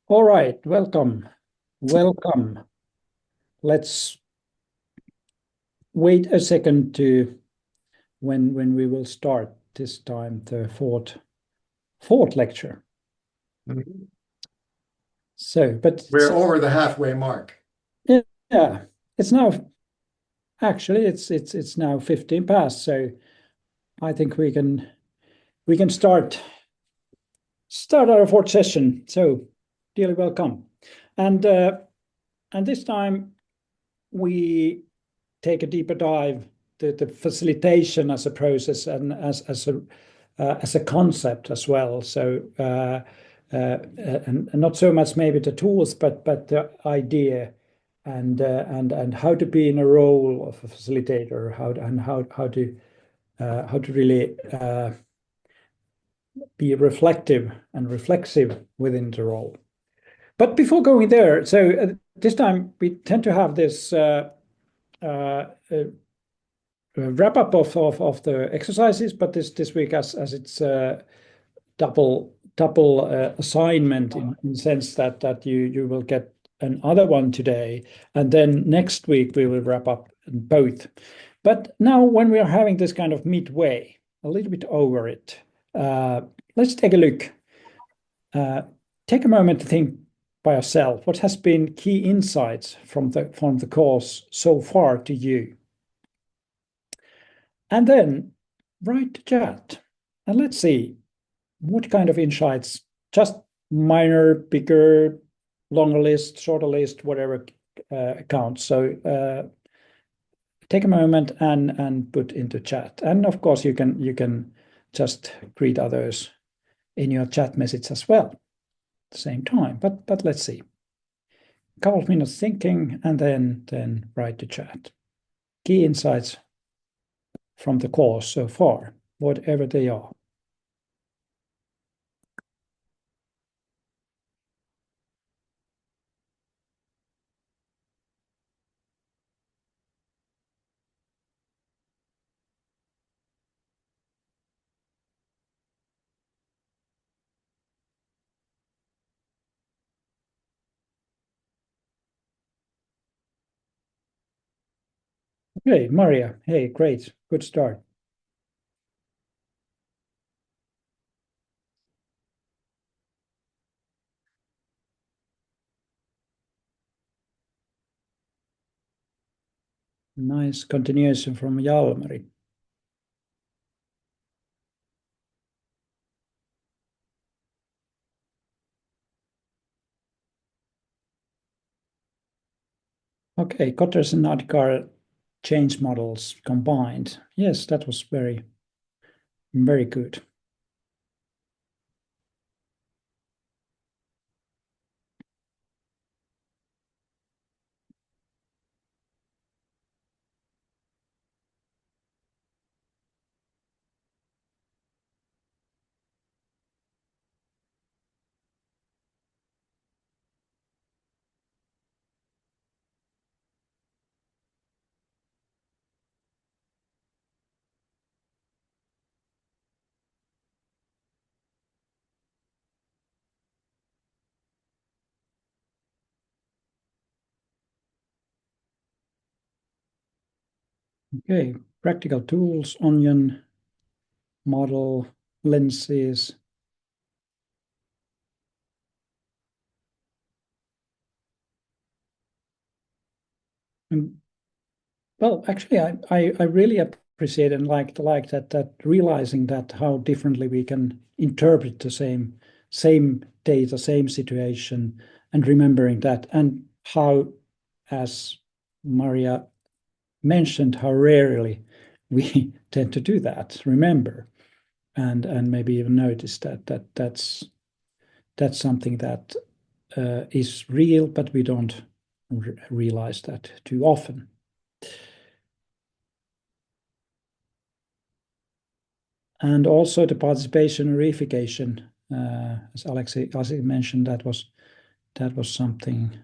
All right, welcome. Welcome. Let's wait a second to when we will start this time the fourth lecture. Mhm. But We're over the halfway mark. yeah, it's now actually it's now 15 past, so I think we can start our fourth session. So dearly welcome. And and this time we take a deeper dive the facilitation as a process and as a concept as well. So and not so much maybe the tools, but the idea and how to be in a role of a facilitator, how to really be reflective and reflexive within the role. But before going there, so this time we tend to have this uh, wrap up of the exercises, but this week as it's double assignment in the sense that you will get another one today, and then next week we will wrap up both. But now when we are having this kind of midway, a little bit over it, uh, let's take a look. Uh, Take a moment to think by yourself what has been key insights from the course so far to you. And then write the chat and let's see what kind of insights, just minor, bigger, longer list, shorter list, whatever counts. So take a moment and put into chat. And of course, you can just greet others in your chat message as well at the same time. But let's see. A couple of minutes thinking and then write the chat. Key insights from the course so far, whatever they are. Hey, Maria. Hey, great. Good start. Nice continuation from Jalmari. Okay, Kotters and Adkar change models combined. Yes, that was very, very good. Okay, practical tools, onion, model, lenses. And well, actually, I really appreciate and like that realizing that how differently we can interpret the same data, same situation, and remembering that, and how, as Maria mentioned, how rarely we tend to do that, remember, and maybe even notice that's something that is real, but we don't realize that too often. And also the participation and reification, as Alexei mentioned, that was something.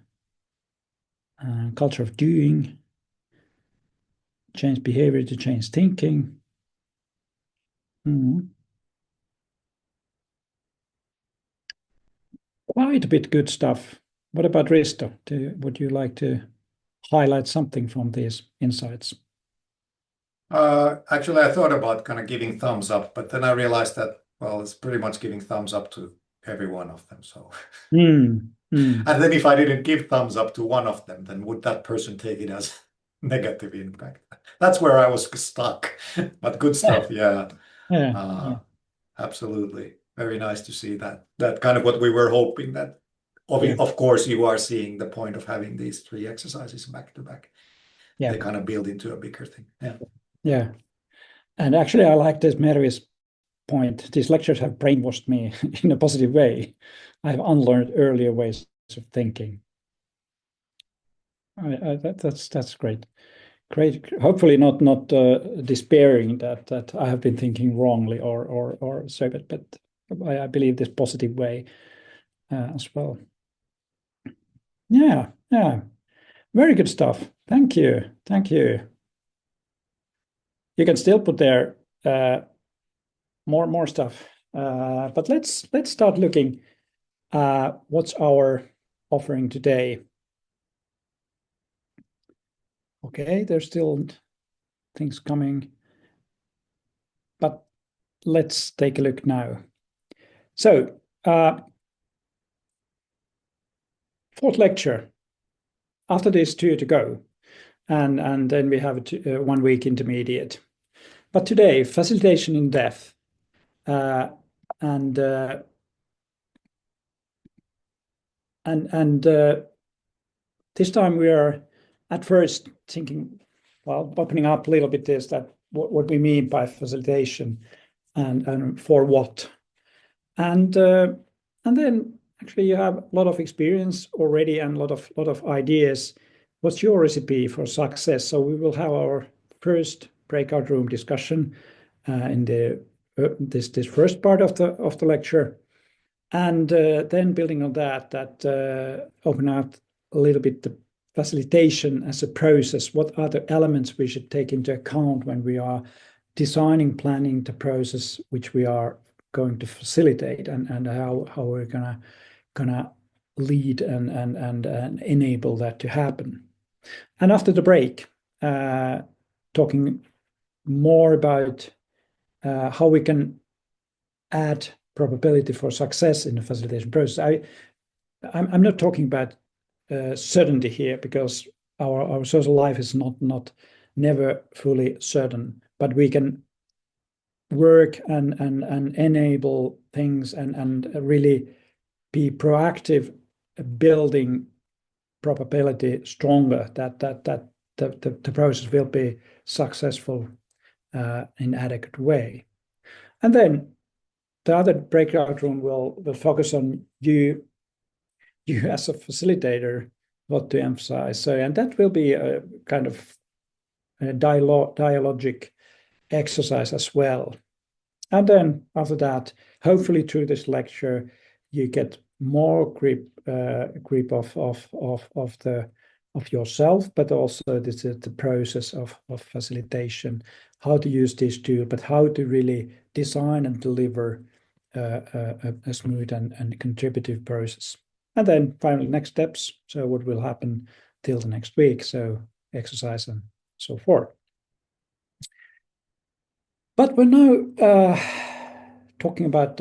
Culture of doing, change behavior to change thinking. Mhm. quite a bit good stuff. What about Risto? Would you like to highlight something from these insights? Actually, I thought about kind of giving thumbs up, but then I realized that, well, it's pretty much giving thumbs up to every one of them. So, Mm, and then if I didn't give thumbs up to one of them, then would that person take it as negative impact? That's where I was stuck. But good stuff, yeah. yeah. Absolutely. Very nice to see that. That kind of what we were hoping that, Yeah. of course, you are seeing the point of having these 3 exercises back to back. Yeah. They kind of build into a bigger thing. Yeah. Yeah. And actually, I like this Mary's point. These lectures have brainwashed me in a positive way. I've unlearned earlier ways of thinking. That's great. Great. Hopefully not despairing that I have been thinking wrongly or so, but I believe this positive way as well. Yeah. Very good stuff. Thank you. You can still put there more stuff, but let's start looking. What's our offering today? Okay, there's still things coming, but let's take a look now. So, fourth lecture. After this, 2 to go, and then we have a 1 week intermediate. But today, facilitation in depth, and this time we are at first thinking, well, opening up a little bit is that what we mean by facilitation and for what. And then actually you have a lot of experience already and a lot of ideas. What's your recipe for success? So we will have our first breakout room discussion in this first part of the lecture, and then building on that open out a little bit the facilitation as a process. What are the elements we should take into account when we are designing, planning the process which we are going to facilitate, and how we're gonna lead and enable that to happen. And after the break, talking more about how we can add probability for success in the facilitation process. I'm not talking about certainty here, because our social life is not never fully certain, but we can work and enable things and really be proactive, building probability stronger that the process will be successful in adequate way. And then the other breakout room will focus on you as a facilitator, what to emphasize. So, and that will be a kind of a dialogic exercise as well. And then after that, hopefully through this lecture, you get more grip of yourself, but also the process of facilitation, how to use this tool, but how to really design and deliver a smooth and contributive process. And then finally, next steps. So what will happen till the next week? So exercise and so forth. But we're now talking about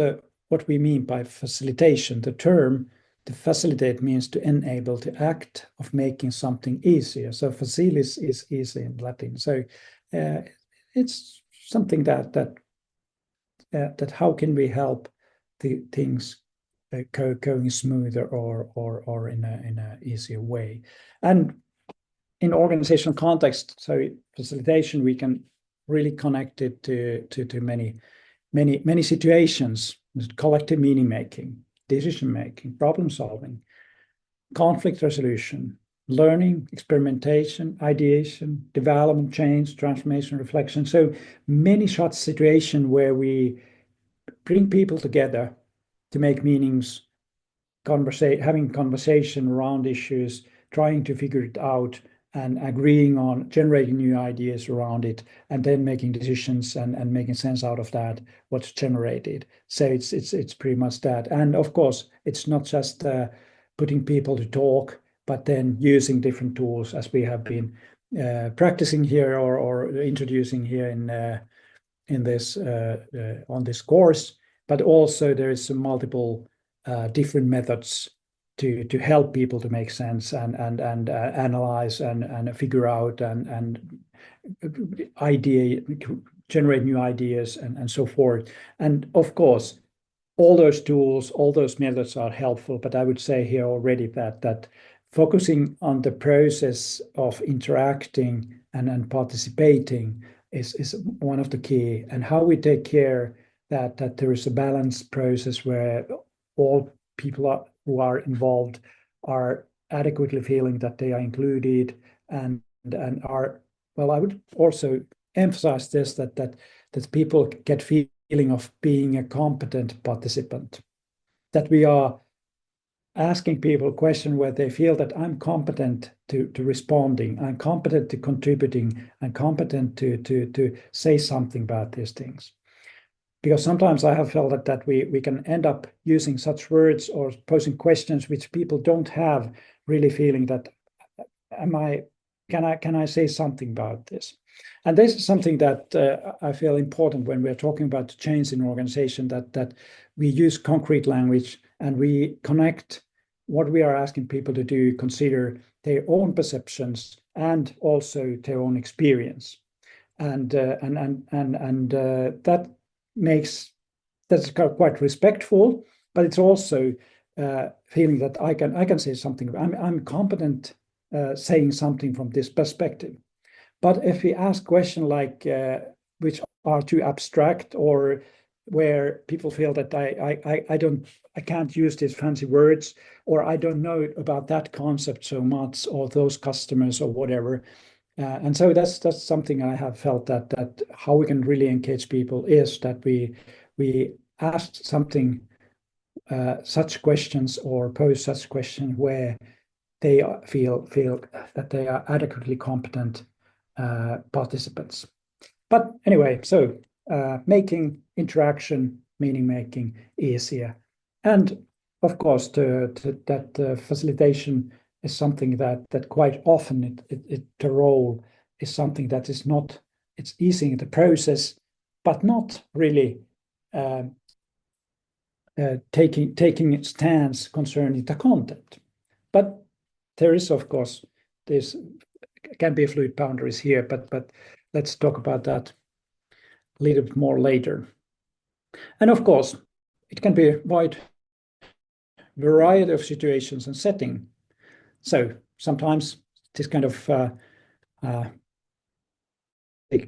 what we mean by facilitation. The term to facilitate means to enable, to act of making something easier. So facilis is easy in Latin. So it's something that how can we help the things going smoother or in a easier way. And in organizational context, so facilitation, we can really connect it to many situations: collective meaning making, decision making, problem solving, conflict resolution, learning, experimentation, ideation, development, change, transformation, reflection. So many such situations where we bring people together to make meanings, having conversation around issues, trying to figure it out, and agreeing on generating new ideas around it, and then making decisions and making sense out of that, what's generated. So it's pretty much that. And of course, it's not just putting people to talk, but then using different tools as we have been practicing here or introducing here in this on this course. But also there is multiple different methods to help people to make sense and analyze and figure out and generate new ideas and so forth. And of course, all those tools, all those methods are helpful, but I would say here already that focusing on the process of interacting and participating is one of the key, and how we take care that there is a balanced process where all people who are involved are adequately feeling that they are included and are, well, I would also emphasize this, that people get feeling of being a competent participant, that we are asking people a question where they feel that I'm competent to responding, I'm competent to contributing, I'm competent to say something about these things. Because sometimes I have felt that we can end up using such words or posing questions which people don't have really feeling that can I say something about this? And this is something that I feel important when we're talking about change in organization, that we use concrete language and we connect what we are asking people to do, consider their own perceptions and also their own experience. And that's quite respectful, but it's also feeling that I can say something. I'm competent saying something from this perspective. But if we ask questions like which are too abstract, or where people feel that I can't use these fancy words, or I don't know about that concept so much, or those customers or whatever. And so that's something I have felt that how we can really engage people is that we ask something, such questions or pose such questions where they feel that they are adequately competent participants. But anyway, so making interaction, meaning making easier, and of course that facilitation is something that quite often the role is something that is not, it's easing the process, but not really taking its stance concerning the content. But there is, of course, this can be fluid boundaries here, but let's talk about that a little bit more later. And of course, it can be a wide variety of situations and setting. So sometimes this kind of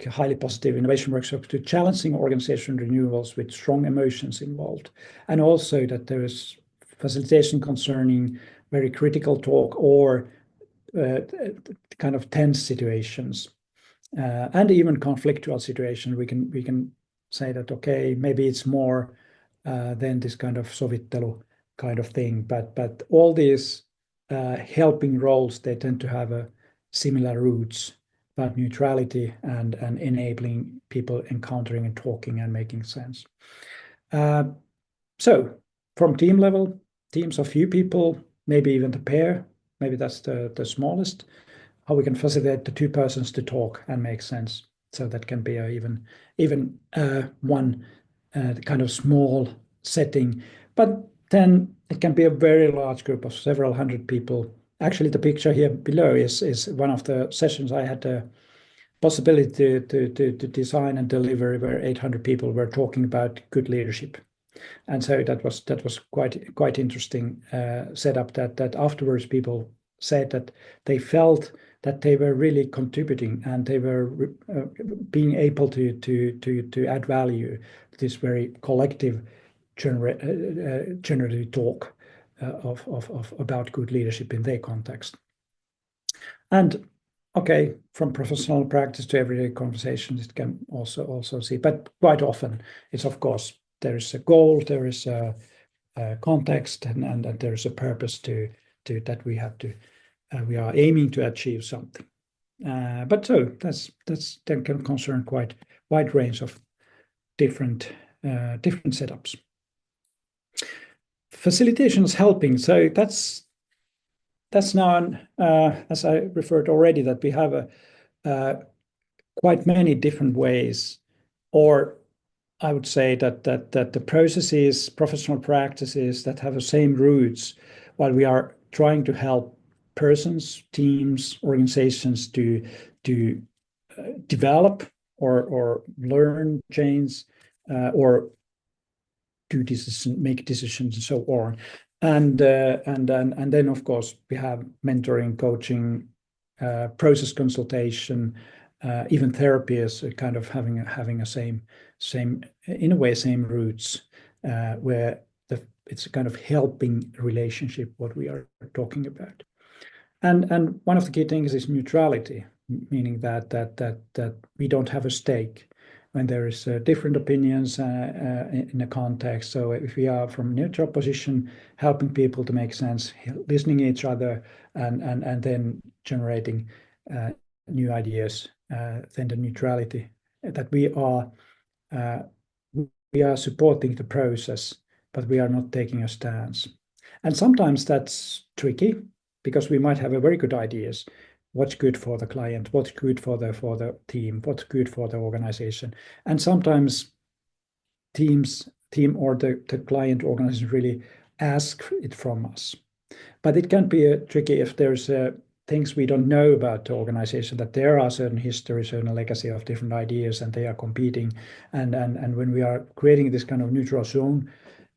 highly positive innovation workshop to challenging organization renewals with strong emotions involved, and also that there is facilitation concerning very critical talk or kind of tense situations, and even conflictual situation. We can say that okay, maybe it's more than this kind of sovittelu kind of thing, but all these helping roles, they tend to have a similar roots about neutrality and enabling people encountering and talking and making sense. So from team level, teams of few people, maybe even the pair, maybe that's the smallest, how we can facilitate the two persons to talk and make sense. So that can be even one kind of small setting, but then it can be a very large group of several hundred people. Actually, the picture here below is one of the sessions I had the possibility to design and deliver, where 800 people were talking about good leadership. And so that was quite interesting setup. That afterwards people said that they felt that they were really contributing and they were being able to add value to this very collective generative talk of about good leadership in their context. And okay, from professional practice to everyday conversations, it can also see, but quite often it's, of course, there is a goal, there is a context, and there is a purpose to that we are aiming to achieve something. But so that can concern quite wide range of different setups. Facilitation is helping. So that's now, as I referred already, that we have quite many different ways, or I would say that the processes, professional practices that have the same roots, while we are trying to help persons, teams, organizations to develop or learn, change, or make decisions, and so on. And then of course we have mentoring, coaching, process consultation, even therapy is kind of having a same in a way same roots, where it's a kind of helping relationship what we are talking about. And one of the key things is neutrality, meaning that we don't have a stake when there is different opinions in a context. So if we are from a neutral position, helping people to make sense, listening to each other, and then generating new ideas, then the neutrality that we are supporting the process, but we are not taking a stance. And sometimes that's tricky because we might have a very good ideas. What's good for the client, what's good for the team, what's good for the organization. And sometimes team or the client organization really ask it from us. But it can be tricky if there's things we don't know about the organization, that there are certain history, certain legacy of different ideas, and they are competing. And when we are creating this kind of neutral zone,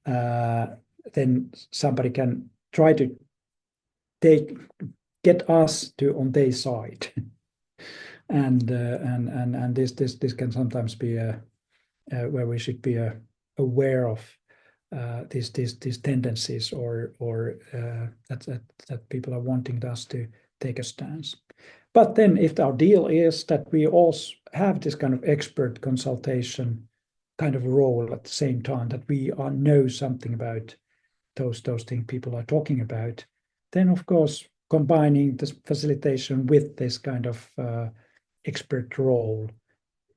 then somebody can try to get us to on their side, and this can sometimes be where we should be aware of these tendencies, or that people are wanting us to take a stance. But then, if our deal is that we also have this kind of expert consultation kind of role at the same time, that we know something about those things people are talking about, then of course combining this facilitation with this kind of expert role,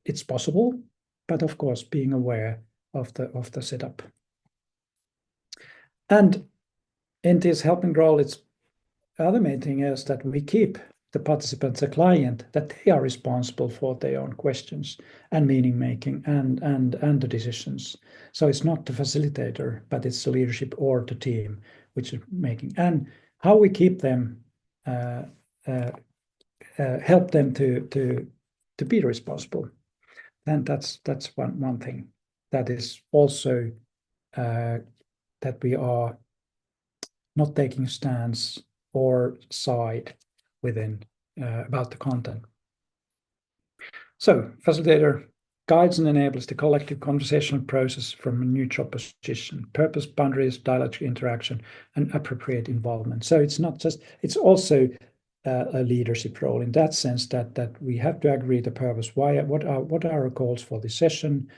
it's possible, but of course being aware of the setup. And in this helping role, it's the other main thing is that we keep the participants, the client, that they are responsible for their own questions and meaning making and the decisions. So it's not the facilitator, but it's the leadership or the team which is making. And how we keep them, help them to be responsible. Then that's one thing. That is also that we are not taking a stance or side within about the content. So facilitator guides and enables the collective conversational process from a neutral position, purpose, boundaries, dialogue, interaction, and appropriate involvement. So it's not just, it's also a leadership role in that sense, that we have to agree the purpose. What are our goals for this session,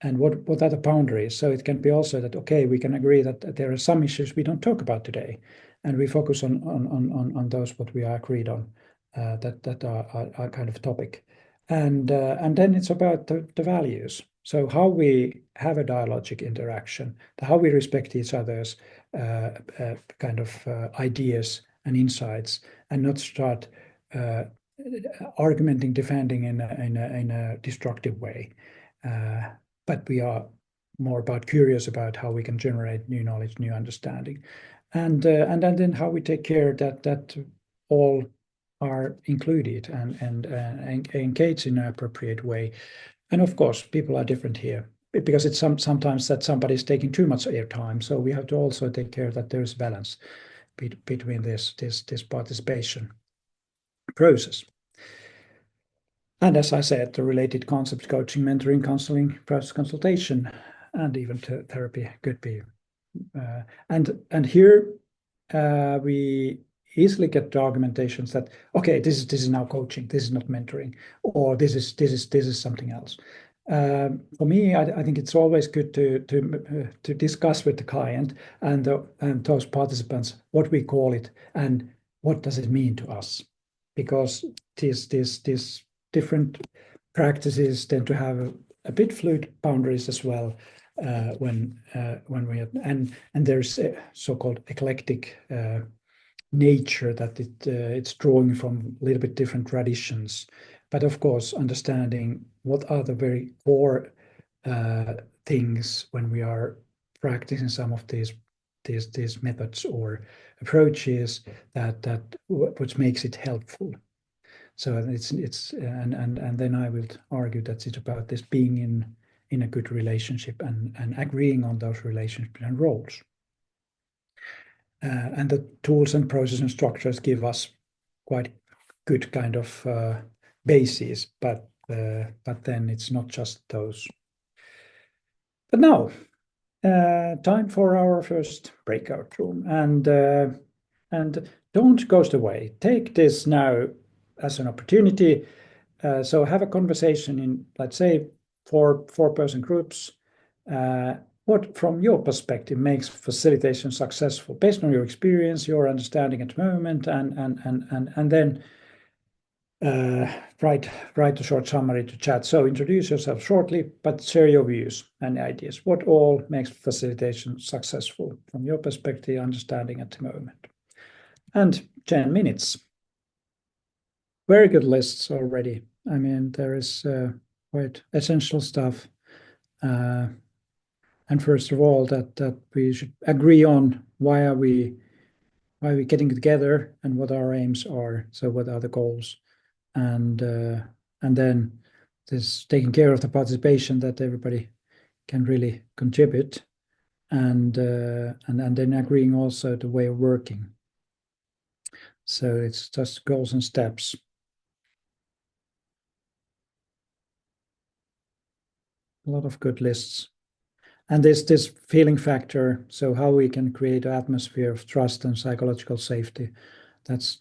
and what are the boundaries? So it can be also that, okay, we can agree that there are some issues we don't talk about today, and we focus on those what we are agreed on, that are kind of topic. And then it's about the values. So how we have a dialogic interaction, how we respect each other's kind of ideas and insights, and not start argumenting, defending in a destructive way. But we are more about curious about how we can generate new knowledge, new understanding, and then how we take care that all are included and engaged in an appropriate way. And of course, people are different here, because it's sometimes that somebody is taking too much airtime. So we have to also take care that there is balance between this participation process. And as I said, the related concepts, coaching, mentoring, counseling, process consultation, and even therapy could be. And here we easily get the argumentations that, okay, this is now coaching, this is not mentoring, or this is something else. For me, I think it's always good to discuss with the client and those participants what we call it and what does it mean to us, because these different practices tend to have a bit fluid boundaries as well when we have, and there's a so-called eclectic nature that it's drawing from a little bit different traditions, but of course understanding what are the very core things when we are practicing some of these methods or approaches that which makes it helpful. So it's and then I will argue that it's about this being in a good relationship and agreeing on those relationships and roles. And the tools and process and structures give us quite good kind of basis, but then it's not just those. But now, time for our first breakout room, and don't ghost away. Take this now as an opportunity. So have a conversation in, let's say, four-person groups. What, from your perspective, makes facilitation successful based on your experience, your understanding at the moment, and then write a short summary to chat. So introduce yourself shortly, but share your views and ideas. What all makes facilitation successful from your perspective, understanding at the moment? And 10 minutes. Very good lists already. I mean, there is quite essential stuff. And first of all, that we should agree on why are we getting together and what our aims are. So what are the goals? And then this taking care of the participation, that everybody can really contribute, and then agreeing also the way of working. So it's just goals and steps. A lot of good lists. And this feeling factor, so how we can create an atmosphere of trust and psychological safety, that's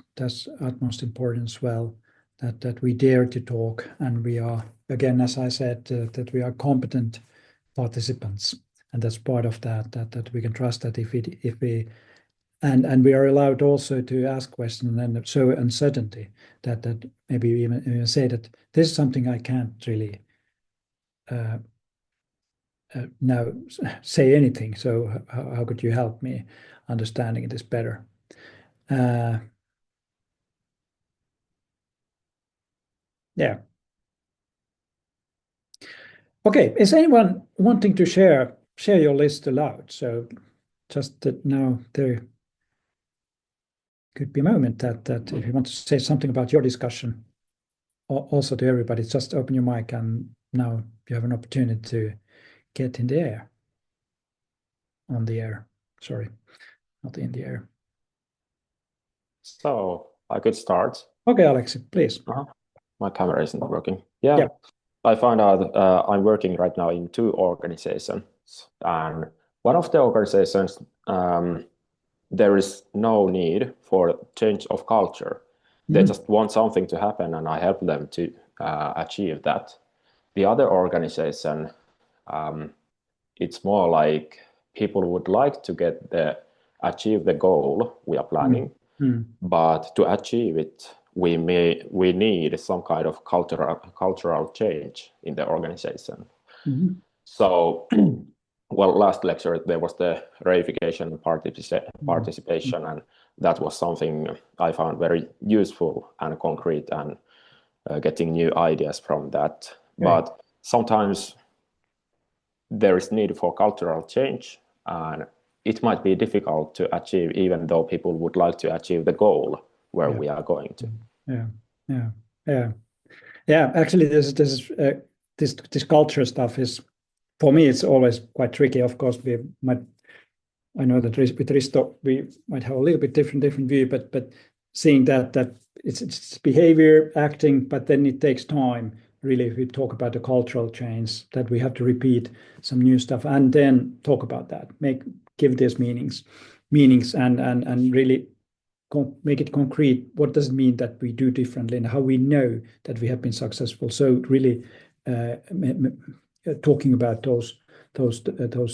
utmost important as well. That we dare to talk, and we are, again, as I said, that we are competent participants, and that's part of that we can trust that if we and we are allowed also to ask questions, and so uncertainty that maybe even say that this is something I can't really now say anything. So how could you help me understanding this better? Yeah. Okay. Is anyone wanting to share your list aloud? So just that now there could be a moment that if you want to say something about your discussion, also to everybody, just open your mic, and now you have an opportunity to get in the air. On the air. Sorry, not in the air. So I could start. Okay, Alexi, please. My camera isn't working. Yeah. I found out I'm working right now in 2 organizations, and one of the organizations, there is no need for change of culture. They just want something to happen, and I help them to achieve that. The other organization, it's more like people would like to achieve the goal we are planning, but to achieve it, we need some kind of cultural change in the organization. So, well, last lecture there was the reification participation, and that was something I found very useful and concrete, and getting new ideas from that. But sometimes there is need for cultural change, and it might be difficult to achieve, even though people would like to achieve the goal where we are going to. Yeah. Actually, this culture stuff is, for me, it's always quite tricky. Of course, I know that with Risto we might have a little bit different view, but seeing that it's behavior, acting, but then it takes time. Really, if we talk about the cultural change, that we have to repeat some new stuff and then talk about that, give this meanings, and really make it concrete. What does it mean that we do differently, and how we know that we have been successful? So really, talking about those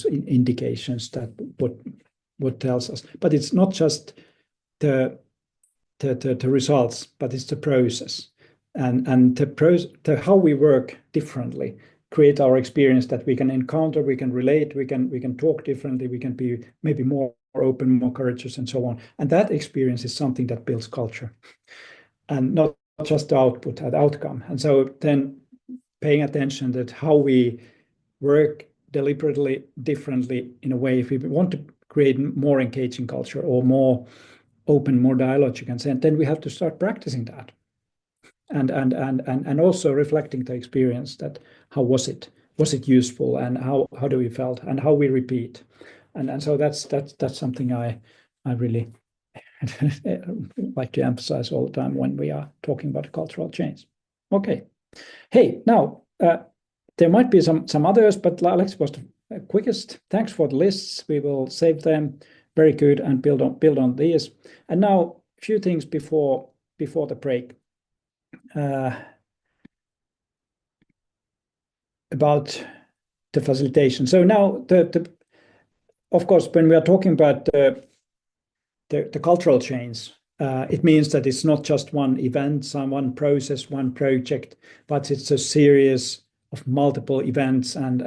indications, that what tells us. But it's not just the results, but it's the process. and how we work differently, create our experience that we can encounter, we can relate, we can talk differently, we can be maybe more open, more courageous, and so on. And that experience is something that builds culture, and not just the output, the outcome. And so then paying attention that how we work deliberately differently in a way, if we want to create more engaging culture or more open, more dialogue, you can say, and then we have to start practicing that. And also reflecting the experience, that how was it useful, and how do we felt, and how we repeat, and so that's something I really like to emphasize all the time when we are talking about cultural change. Okay, hey, now there might be some others, but Alex was the quickest. Thanks for the lists. We will save them. Very good, and build on these. And now a few things before the break. About the facilitation. So now, of course, when we are talking about the cultural change, it means that it's not just one event, one process, one project, but it's a series of multiple events and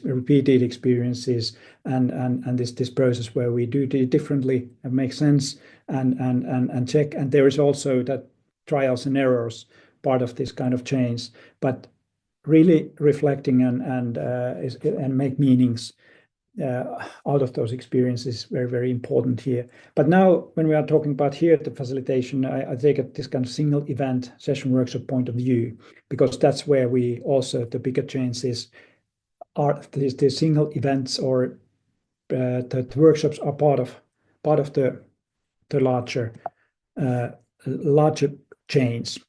repeated experiences, and this process where we do it differently and make sense and check. And there is also that trials and errors part of this kind of change, but really reflecting and make meanings out of those experiences, very, very important here. But now, when we are talking about here the facilitation, I take it this kind of single event session workshop point of view, because that's where we also, the bigger changes are the single events, or the workshops are part of the larger change.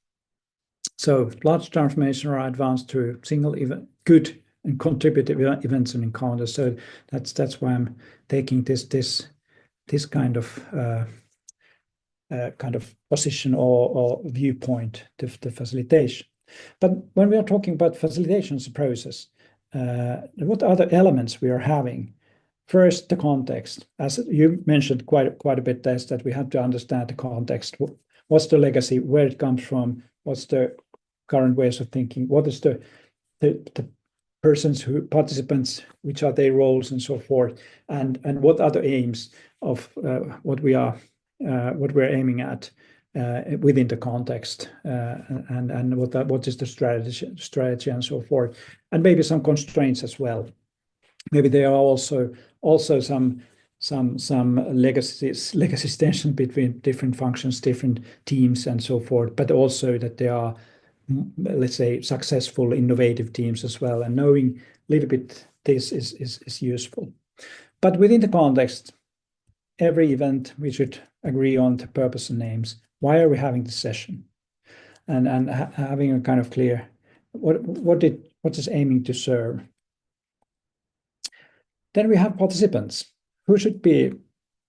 So large transformation are advanced to single event, good and contributive events and encounters. So that's why I'm taking this kind of position or viewpoint to the facilitation. But when we are talking about facilitation as a process, what other elements we are having? First, the context. As you mentioned quite a bit, Tess, that we have to understand the context. What's the legacy? Where it comes from? What's the current ways of thinking? What is the participants, which are their roles and so forth, and what are the aims of what we're aiming at within the context, and what is the strategy and so forth, and maybe some constraints as well. Maybe there are also some legacy tension between different functions, different teams, and so forth, but also that there are, let's say, successful, innovative teams as well. And knowing a little bit this is useful. But within the context, every event we should agree on the purpose and names. Why are we having this session? And having a kind of clear what is aiming to serve. Then we have participants. Who should be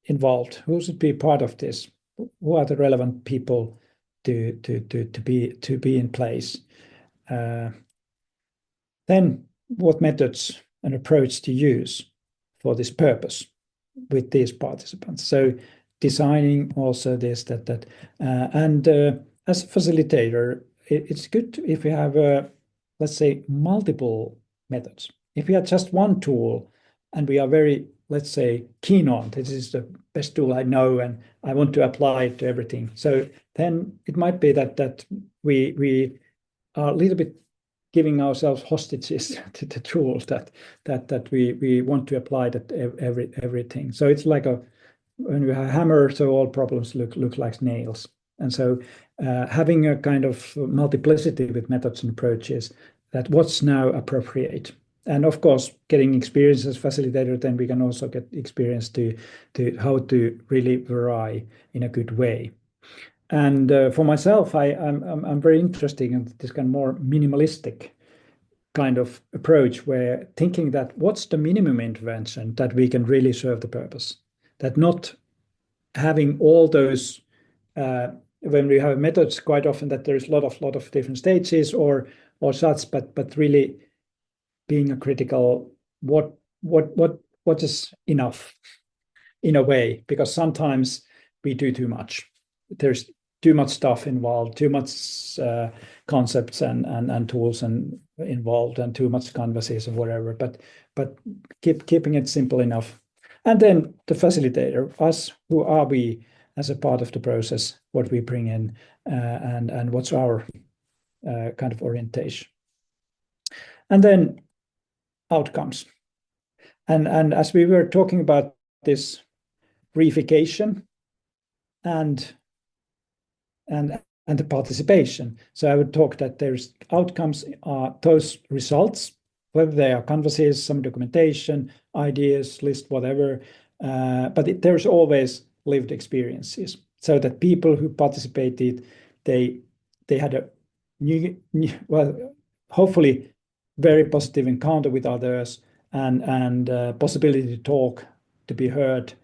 involved? Who should be part of this? Who are the relevant people to be in place? Then what methods and approach to use for this purpose with these participants? So designing also this, and as a facilitator, it's good if we have, let's say, multiple methods. If we have just one tool and we are very, let's say, keen on this is the best tool I know and I want to apply it to everything, so then it might be that we are a little bit giving ourselves hostages to the tools that we want to apply that everything. So it's like when you have a hammer, so all problems look like nails. And so having a kind of multiplicity with methods and approaches, that what's now appropriate. And of course, getting experience as facilitator, then we can also get experience to how to really vary in a good way. And for myself, I'm very interested in this kind of more minimalistic kind of approach, where thinking that what's the minimum intervention that we can really serve the purpose, that not having all those when we have methods, quite often that there's a lot of different stages or such, but really being a critical what is enough in a way, because sometimes we do too much. There's too much stuff involved, too much concepts and tools and involved, and too much canvases or whatever. But keeping it simple enough. And then the facilitator, us, who are we as a part of the process, what we bring in, and what's our kind of orientation. And then outcomes. And as we were talking about this reification and the participation. So I would talk that there's outcomes are those results, whether they are canvases, some documentation, ideas, list, whatever, but there's always lived experiences. So that people who participated, they had a new well, hopefully very positive encounter with others, and possibility to talk, to be heard,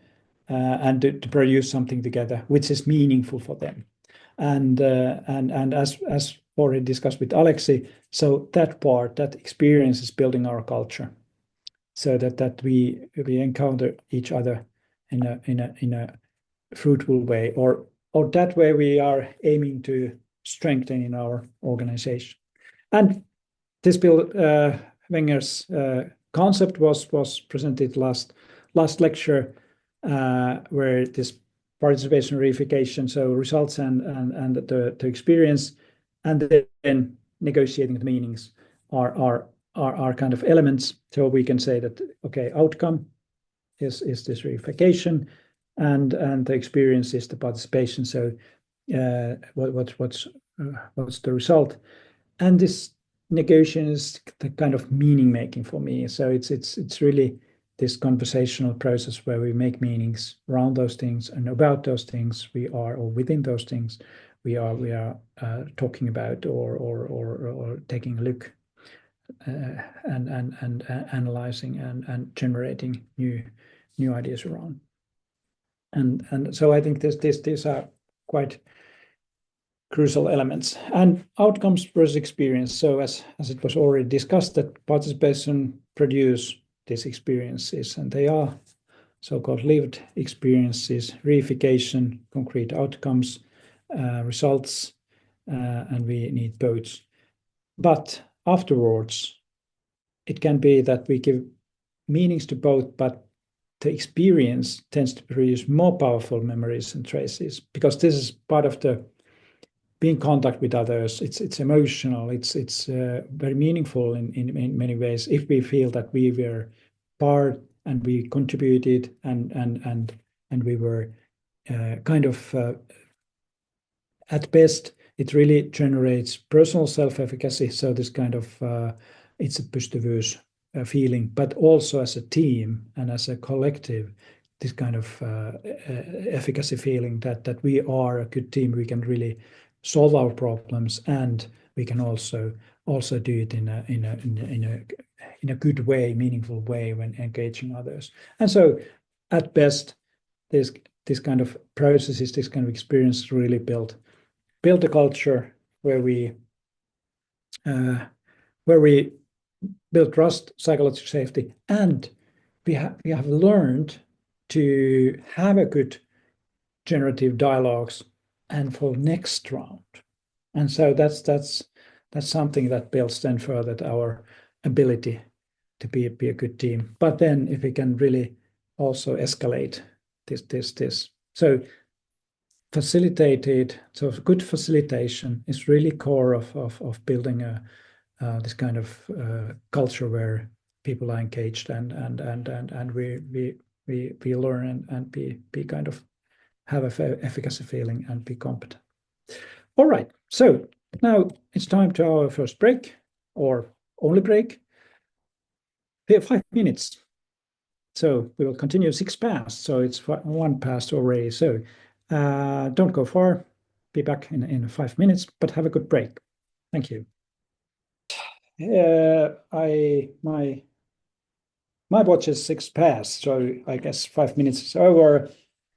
and to produce something together, which is meaningful for them. And as already discussed with Aleksi, so that experience is building our culture, so that we encounter each other in a fruitful way, or that way we are aiming to strengthen in our organization. And this Bill Wenger's concept was presented last lecture, where this participation reification, so results and the experience, and then negotiating the meanings are kind of elements. So we can say that, okay, outcome is this reification, and the experience is the participation. So what's the result? And this negotiation is the kind of meaning making for me. So it's really this conversational process where we make meanings around those things and about those things we are, or within those things we are talking about, or taking a look, and analyzing and generating new ideas around. And so I think these are quite crucial elements. And outcomes versus experience. So as it was already discussed, that participation produce these experiences, and they are so-called lived experiences, reification, concrete outcomes, results, and we need both. But afterwards, it can be that we give meanings to both, but the experience tends to produce more powerful memories and traces, because this is part of the being in contact with others. It's emotional. It's very meaningful in many ways if we feel that we were part and we contributed and we were kind of at best it really generates personal self-efficacy. So this kind of it's a pystyvyys feeling, but also as a team and as a collective, this kind of efficacy feeling that we are a good team. We can really solve our problems, and we can also do it in a good way, meaningful way when engaging others. And so, at best, this kind of processes, this kind of experience, really build a culture where we build trust, psychological safety, and we have learned to have a good generative dialogues and for next round. And so that's something that builds then further our ability to be a good team. But then if we can really also escalate this. So facilitated, so good facilitation is really core of building this kind of culture where people are engaged and we learn and be kind of have an efficacy feeling and be competent. All right, so now it's time to our first break, or only break. We have 5 minutes. So we will continue 6 past, so it's 1 past already. So don't go far, be back in 5 minutes, but have a good break. Thank you. My watch is 6 past, so I guess 5 minutes is over.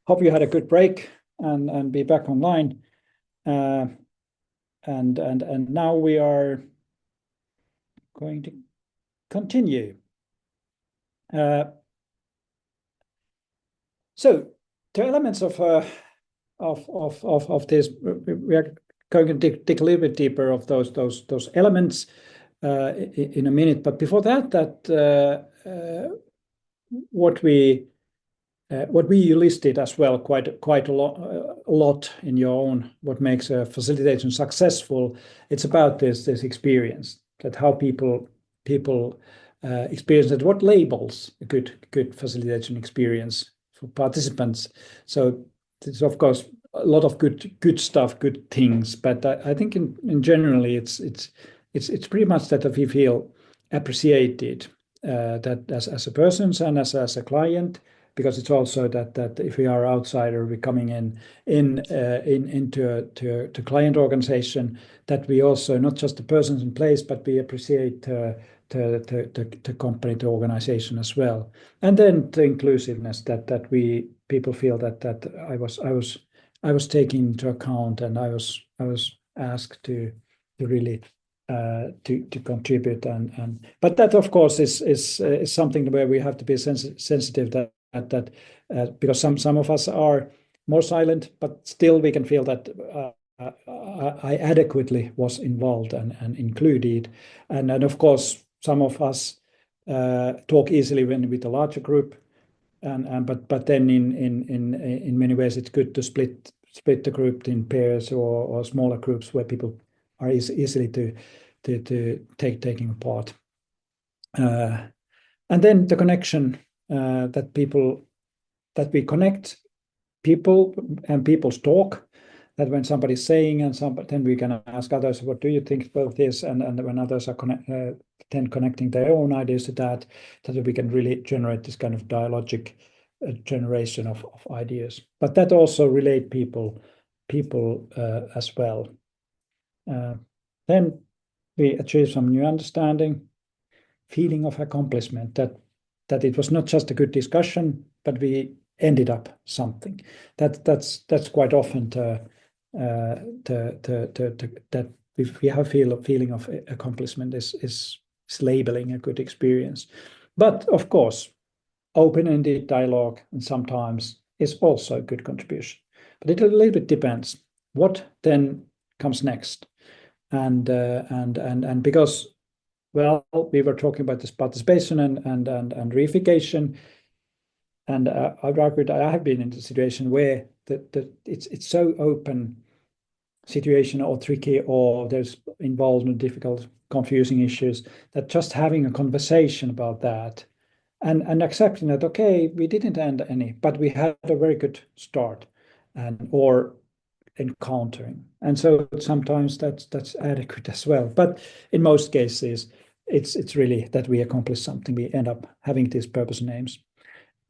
Hope you had a good break and be back online. And now we are going to continue. So the elements of of this. We are going to dig a little bit deeper of those elements in a minute. But before that, what we listed as well quite a lot in your own what makes a facilitation successful. It's about this experience, that how people experience it, what labels a good facilitation experience for participants. So there's of course a lot of good stuff, good things, but I think in generally it's pretty much that we feel appreciated, that as a person and as a client, because it's also that if we are outsider, we're coming into a client organization, that we also not just the persons in place, but we appreciate the company, the organization as well, and then the inclusiveness that people feel that I was taken into account, and I was asked to really to contribute, and but that of course is something where we have to be sensitive that because some of us are more silent, but still we can feel that I adequately was involved and included, and of course some of us talk easily when with a larger group, but then in many ways it's good to split the group in pairs or smaller groups where people are easily to taking a part, and then the connection that we connect people and people's talk, that when somebody's saying and then we can ask others, what do you think about this, and when others are then connecting their own ideas to that we can really generate this kind of dialogic generation of ideas, but that also relate people as well. Then we achieve some new understanding, feeling of accomplishment, that it was not just a good discussion, but we ended up something. That's quite often that if we have a feeling of accomplishment is labeling a good experience. But of course, open-ended dialogue and sometimes is also a good contribution. But it a little bit depends what then comes next, and because, well, we were talking about this participation and reification, and I've argued I have been in the situation where it's so open situation or tricky, or there's involved in difficult, confusing issues, that just having a conversation about that and accepting that, okay, we didn't end any, but we had a very good start or encountering, and so sometimes that's adequate as well. But in most cases, it's really that we accomplish something, we end up having these purpose names,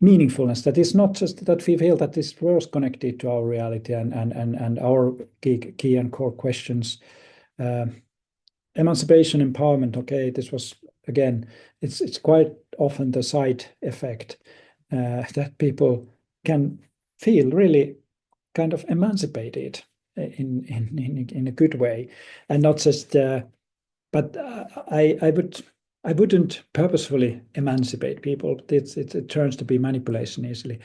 meaningfulness, that is not just that we feel that this was connected to our reality and our key and core questions. Emancipation, empowerment, okay, this was again, it's quite often the side effect, that people can feel really kind of emancipated in a good way, and not just but I wouldn't purposefully emancipate people. It turns to be manipulation easily,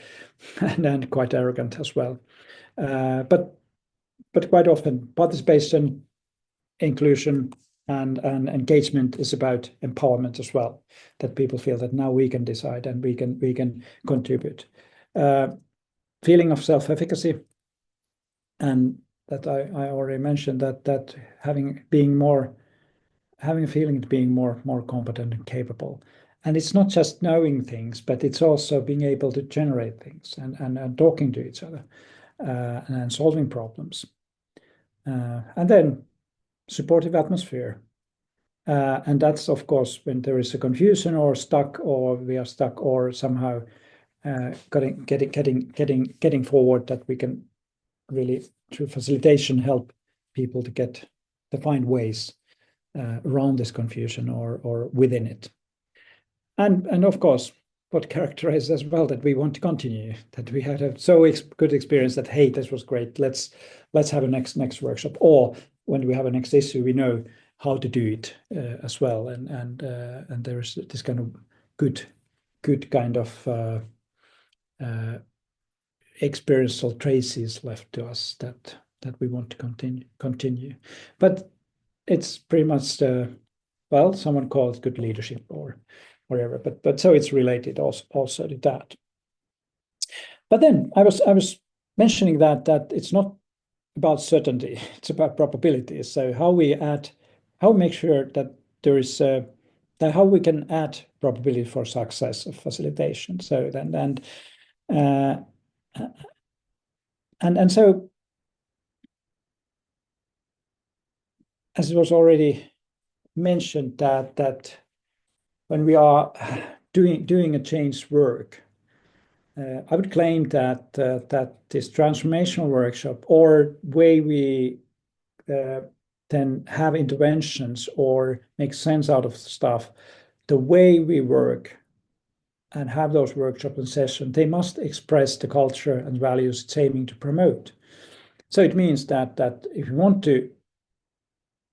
and quite arrogant as well. But quite often participation, inclusion, and engagement is about empowerment as well. That people feel that now we can decide and we can contribute. Feeling of self-efficacy, and that I already mentioned, that having a feeling of being more competent and capable. And it's not just knowing things, but it's also being able to generate things and talking to each other, and solving problems. And then supportive atmosphere. And that's, of course, when there is a confusion or stuck, or we are stuck, or somehow getting forward, that we can really, through facilitation, help people to find ways around this confusion or within it. And of course, what characterizes as well that we want to continue, that we had a good experience that, hey, this was great, let's have a next workshop, or when we have a next issue, we know how to do it as well, and there is this kind of good kind of experiential traces left to us that we want to continue. But it's pretty much well, someone calls it good leadership or whatever. But so it's related also to that. But then I was mentioning that it's not about certainty; it's about probability. So how we make sure that there is that how we can add probability for success of facilitation. So then and so, as it was already mentioned, that when we are doing a change work, I would claim that this transformational workshop or way we then have interventions or make sense out of stuff, the way we work and have those workshops and sessions, they must express the culture and values it's aiming to promote. So it means that if you want to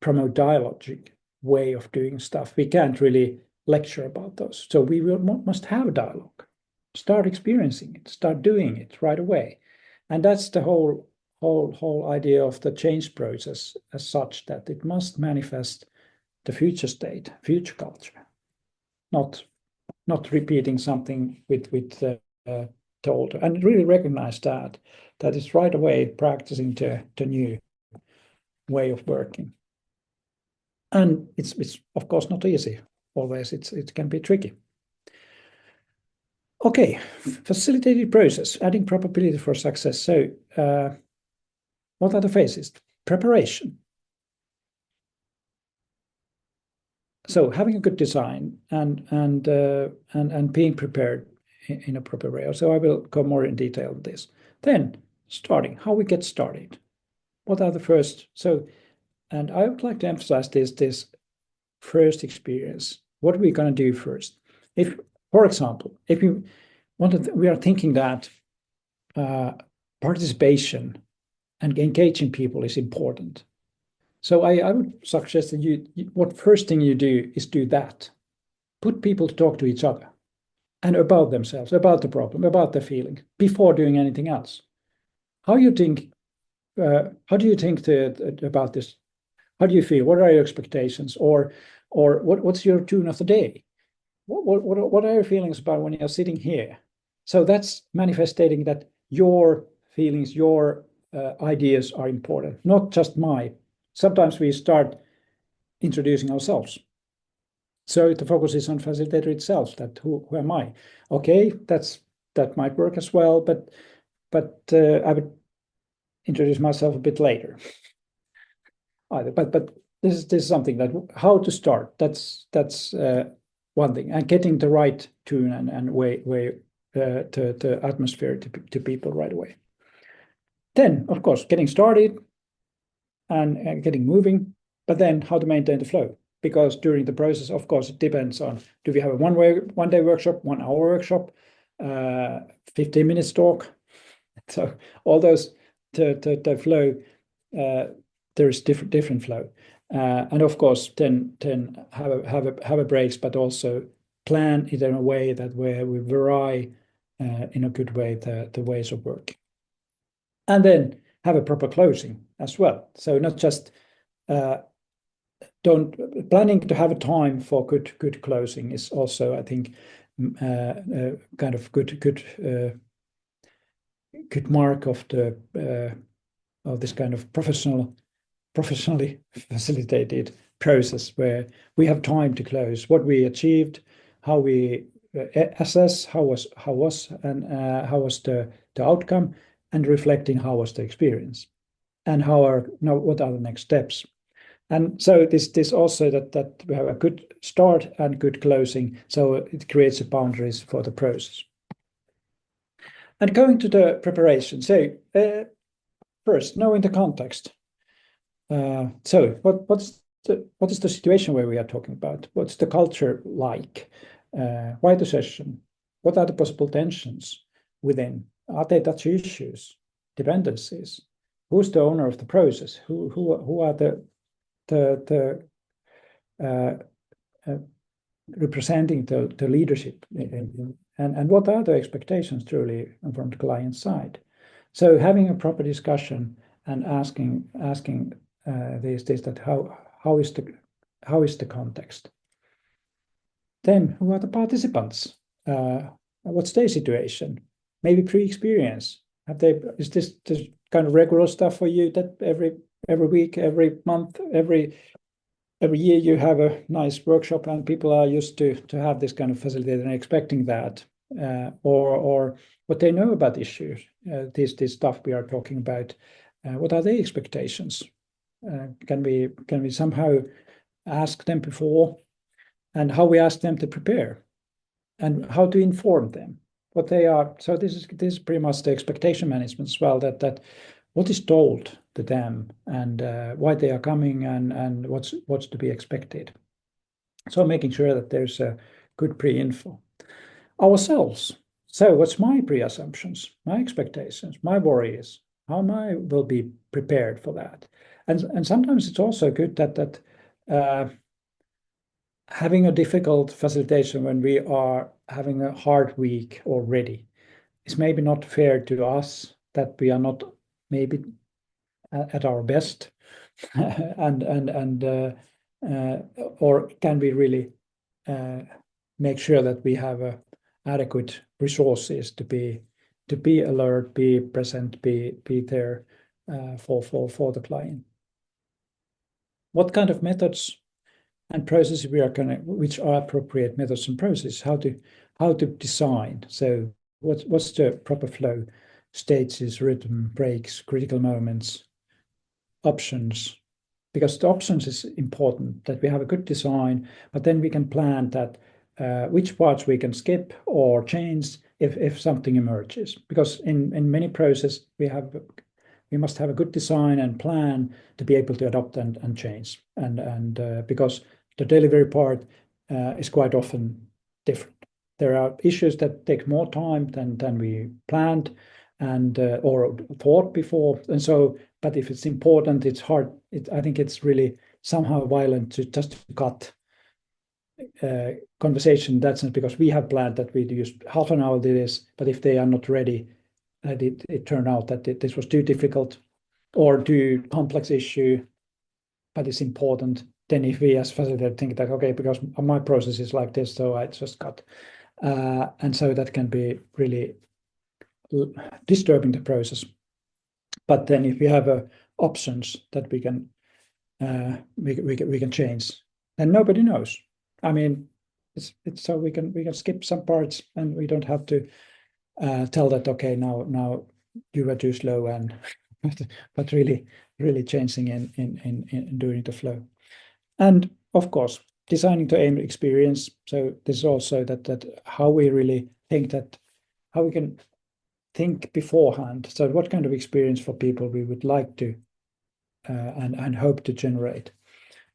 promote dialogic way of doing stuff, we can't really lecture about those. So we must have a dialogue, start experiencing it, start doing it right away. And that's the whole idea of the change process as such, that it must manifest the future state, future culture, not repeating something with the older, and really recognize that it's right away practicing the new way of working. And it's of course not easy always. It can be tricky. Okay, facilitated process, adding probability for success. So what are the phases? Preparation. So having a good design and being prepared in a proper way. So I will go more in detail on this. Then starting, how we get started. What are the first? So, and I would like to emphasize this first experience. What are we going to do first? If, for example, if you wanted, we are thinking that participation and engaging people is important. So I would suggest that what first thing you do is do that. Put people to talk to each other and about themselves, about the problem, about their feeling, before doing anything else. How do you think about this? How do you feel? What are your expectations? Or what's your tune of the day? What are your feelings about when you're sitting here? So that's manifesting that your feelings, your ideas are important, not just mine. Sometimes we start introducing ourselves. So the focus is on facilitator itself, that who am I? Okay, that might work as well, but I would introduce myself a bit later. Either, but this is something that how to start. That's one thing, and getting the right tune and way to atmosphere to people right away. Then, of course, getting started and getting moving, but then how to maintain the flow. Because during the process, of course, it depends on, do we have a one day workshop, 1 hour workshop, 15 minutes talk? So all those, the flow, there is different flow. And of course, then have a breaks, but also plan it in a way that where we vary in a good way the ways of working. And then have a proper closing as well. So not just planning to have a time for good closing is also, I think, kind of good mark of this kind of professionally facilitated process, where we have time to close what we achieved, how we assess how was the outcome, and reflecting how was the experience, and what are the next steps. And so this also that we have a good start and good closing, so it creates the boundaries for the process. And going to the preparation, so first knowing the context. So what is the situation where we are talking about? What's the culture like? Why the session? What are the possible tensions within? Are there touchy issues, dependencies? Who's the owner of the process? Who are the representing the leadership, and what are the expectations truly from the client side? So having a proper discussion and asking these that how is the context? Then who are the participants? What's their situation? Maybe pre-experience. Is this kind of regular stuff for you that every week, every month, every year you have a nice workshop and people are used to have this kind of facilitator and expecting that, or what they know about issues, this stuff we are talking about, what are their expectations? Can we somehow ask them before, and how we ask them to prepare, and how to inform them what they are. So this is pretty much the expectation management as well, that what is told to them and why they are coming and what's to be expected. So making sure that there's a good pre-info. Ourselves. So what's my pre-assumptions, my expectations, my worries, how I will be prepared for that. And sometimes it's also good that having a difficult facilitation when we are having a hard week already is maybe not fair to us, that we are not maybe at our best, or can we really make sure that we have adequate resources to be alert, be present, be there for the client. What kind of methods and processes which are appropriate methods and processes, how to design. So what's the proper flow, stages, rhythm, breaks, critical moments, options, because the options is important, that we have a good design, but then we can plan that which parts we can skip or change if something emerges. Because in many processes we must have a good design and plan to be able to adopt and change. And because the delivery part is quite often different. There are issues that take more time than we planned and or thought before. And so, but if it's important, it's hard. I think it's really somehow violent to just cut conversation. That's not because we have planned that we use half an hour to this, but if they are not ready, it turned out that this was too difficult or too complex issue, but it's important. Then if we as facilitator think that, okay, because my process is like this, so I just cut. And so that can be really disturbing the process. But then if we have options that we can change, then nobody knows. I mean, it's so we can skip some parts and we don't have to tell that, okay, now you were too slow, and but really changing in during the flow. And of course, designing to aim experience. So this is also that how we really think, that how we can think beforehand. So what kind of experience for people we would like to and hope to generate,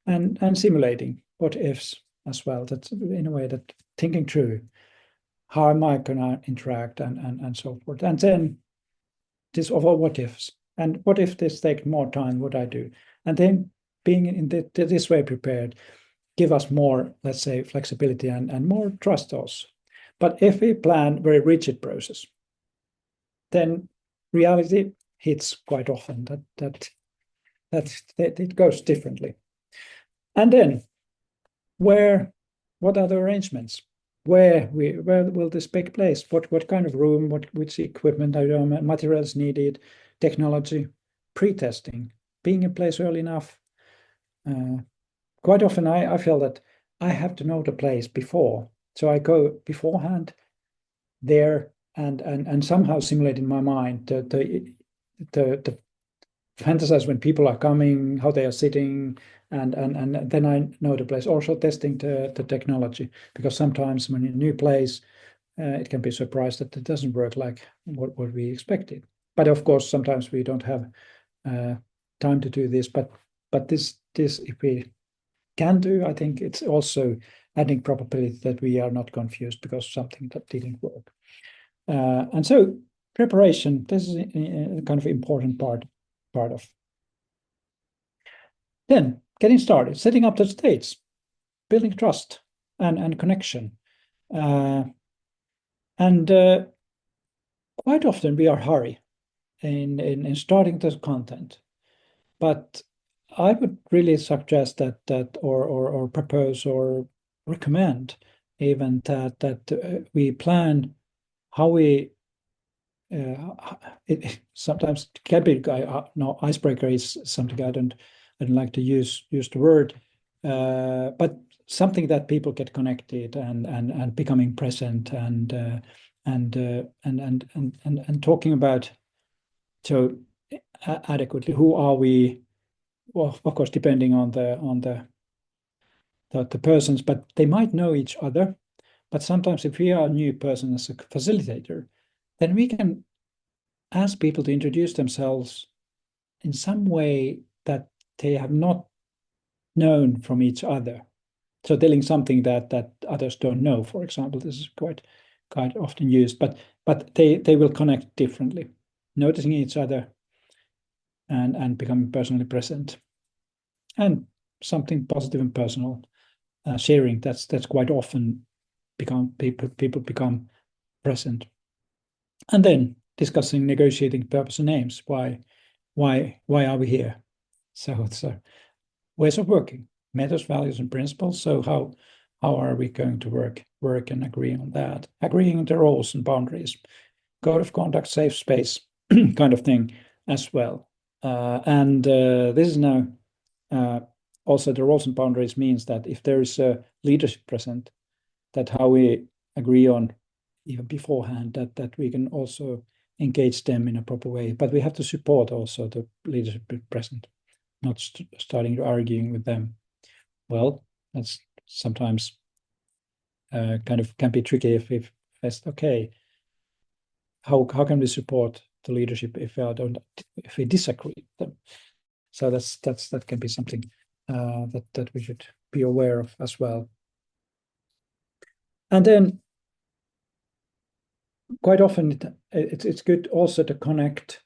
and simulating what ifs as well. That's in a way that thinking through how am I gonna interact and so forth. And then this of all what ifs, and what if this takes more time, what I do, and then being in this way prepared give us more, let's say, flexibility and more trust also. But if we plan very rigid process, then reality hits quite often that it goes differently. And then what are the arrangements? Where will this take place? What kind of room? Which equipment, materials needed, technology, pre-testing, being in place early enough. Quite often I feel that I have to know the place before, so I go beforehand there and somehow simulate in my mind the fantasize when people are coming, how they are sitting, and then I know the place. Also testing the technology, because sometimes when in a new place, it can be surprised that it doesn't work like what we expected. But of course, sometimes we don't have time to do this. But this if we can do, I think it's also adding probability that we are not confused because something that didn't work. And so preparation, this is a kind of important part of. Then getting started, setting up the states, building trust and connection. And quite often we are hurry. in starting the content. But I would really suggest that or propose or recommend even that we plan how we it sometimes can be no, icebreaker is something I don't like to use the word, but something that people get connected and becoming present and talking about so adequately who are we. Well, of course, depending on the persons, but they might know each other. But sometimes if we are a new person as a facilitator, then we can ask people to introduce themselves in some way that they have not known from each other. So telling something that others don't know, for example, this is quite often used, but they will connect differently, noticing each other and becoming personally present. And something positive and personal sharing, that's quite often people become present. And then discussing negotiating purpose and aims. Why are we here? So it's ways of working, methods, values, and principles. So how are we going to work and agree on that? Agreeing on the roles and boundaries, code of conduct, safe space, kind of thing as well. And this is now also the roles and boundaries means that if there is a leadership present, that how we agree on even beforehand that we can also engage them in a proper way. But we have to support also the leadership present, not starting arguing with them. Well, that's sometimes kind of can be tricky if it's okay. How can we support the leadership if we disagree with them? So that can be something that we should be aware of as well. And then quite often it's good also to connect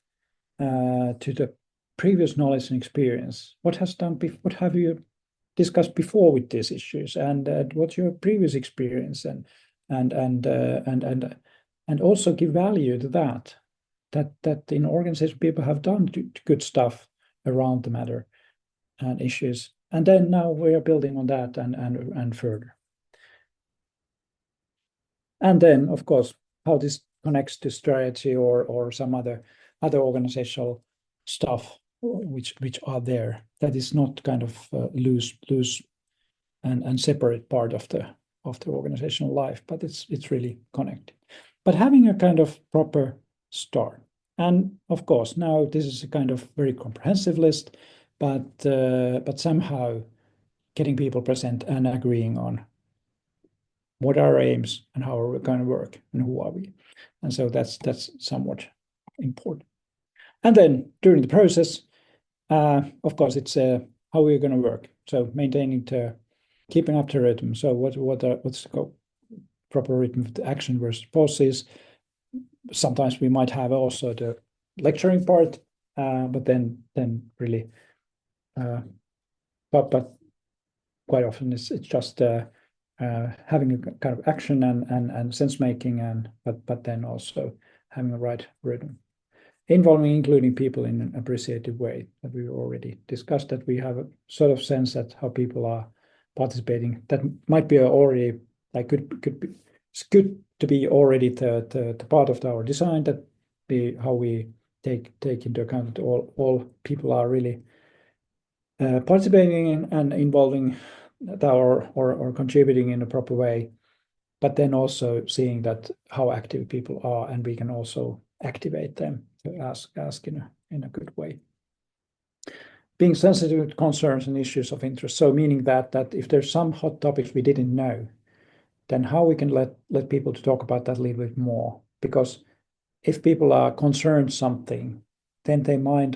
to the previous knowledge and experience. What have you discussed before with these issues, and what's your previous experience, and also give value to that in organization people have done good stuff around the matter and issues, and then now we are building on that and further. And then, of course, how this connects to strategy or some other organizational stuff which are there, that is not kind of loose and separate part of the organizational life, but it's really connected. But having a kind of proper start, and of course now this is a kind of very comprehensive list, but somehow getting people present and agreeing on what are our aims and how are we going to work and who are we, and so that's somewhat important. And then during the process, of course, it's how we're going to work. So maintaining keeping up the rhythm. So what's the proper rhythm of the action versus pauses. Sometimes we might have also the lecturing part, but then really, but quite often it's just having a kind of action and sense making, but then also having a right rhythm, including people in an appreciative way that we already discussed, that we have a sort of sense that how people are participating. That might be already like could be, it's good to be already the part of our design, that how we take into account that all people are really participating and involving or contributing in a proper way, but then also seeing that how active people are, and we can also activate them to ask in a good way. Being sensitive to concerns and issues of interest, so meaning that if there's some hot topics we didn't know, then how we can let people to talk about that a little bit more, because if people are concerned something, then they might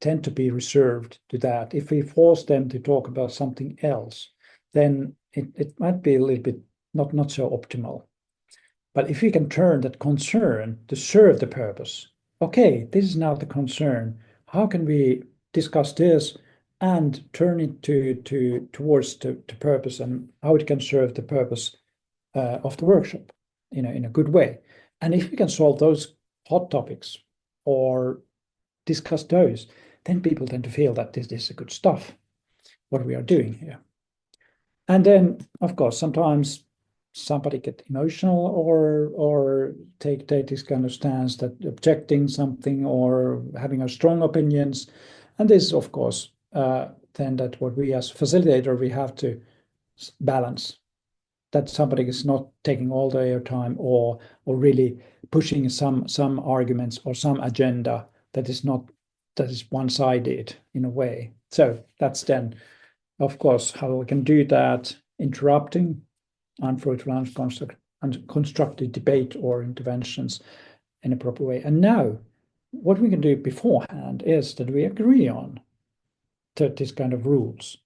tend to be reserved to that. If we force them to talk about something else, then it might be a little bit not so optimal. But if we can turn that concern to serve the purpose, okay, this is now the concern. How can we discuss this and turn it towards the purpose, and how it can serve the purpose of the workshop in a good way? And if we can solve those hot topics or discuss those, then people tend to feel that this is good stuff, what we are doing here. And then, of course, sometimes somebody get emotional or take this kind of stance that objecting something or having a strong opinions. And this, of course, then that what we as facilitator, we have to balance that somebody is not taking all the airtime or really pushing some arguments or some agenda that is one-sided in a way. So that's then, of course, how we can do that, interrupting unfruitful, unconstructive debate or interventions in a proper way. And now, what we can do beforehand is that we agree on this kind of rules,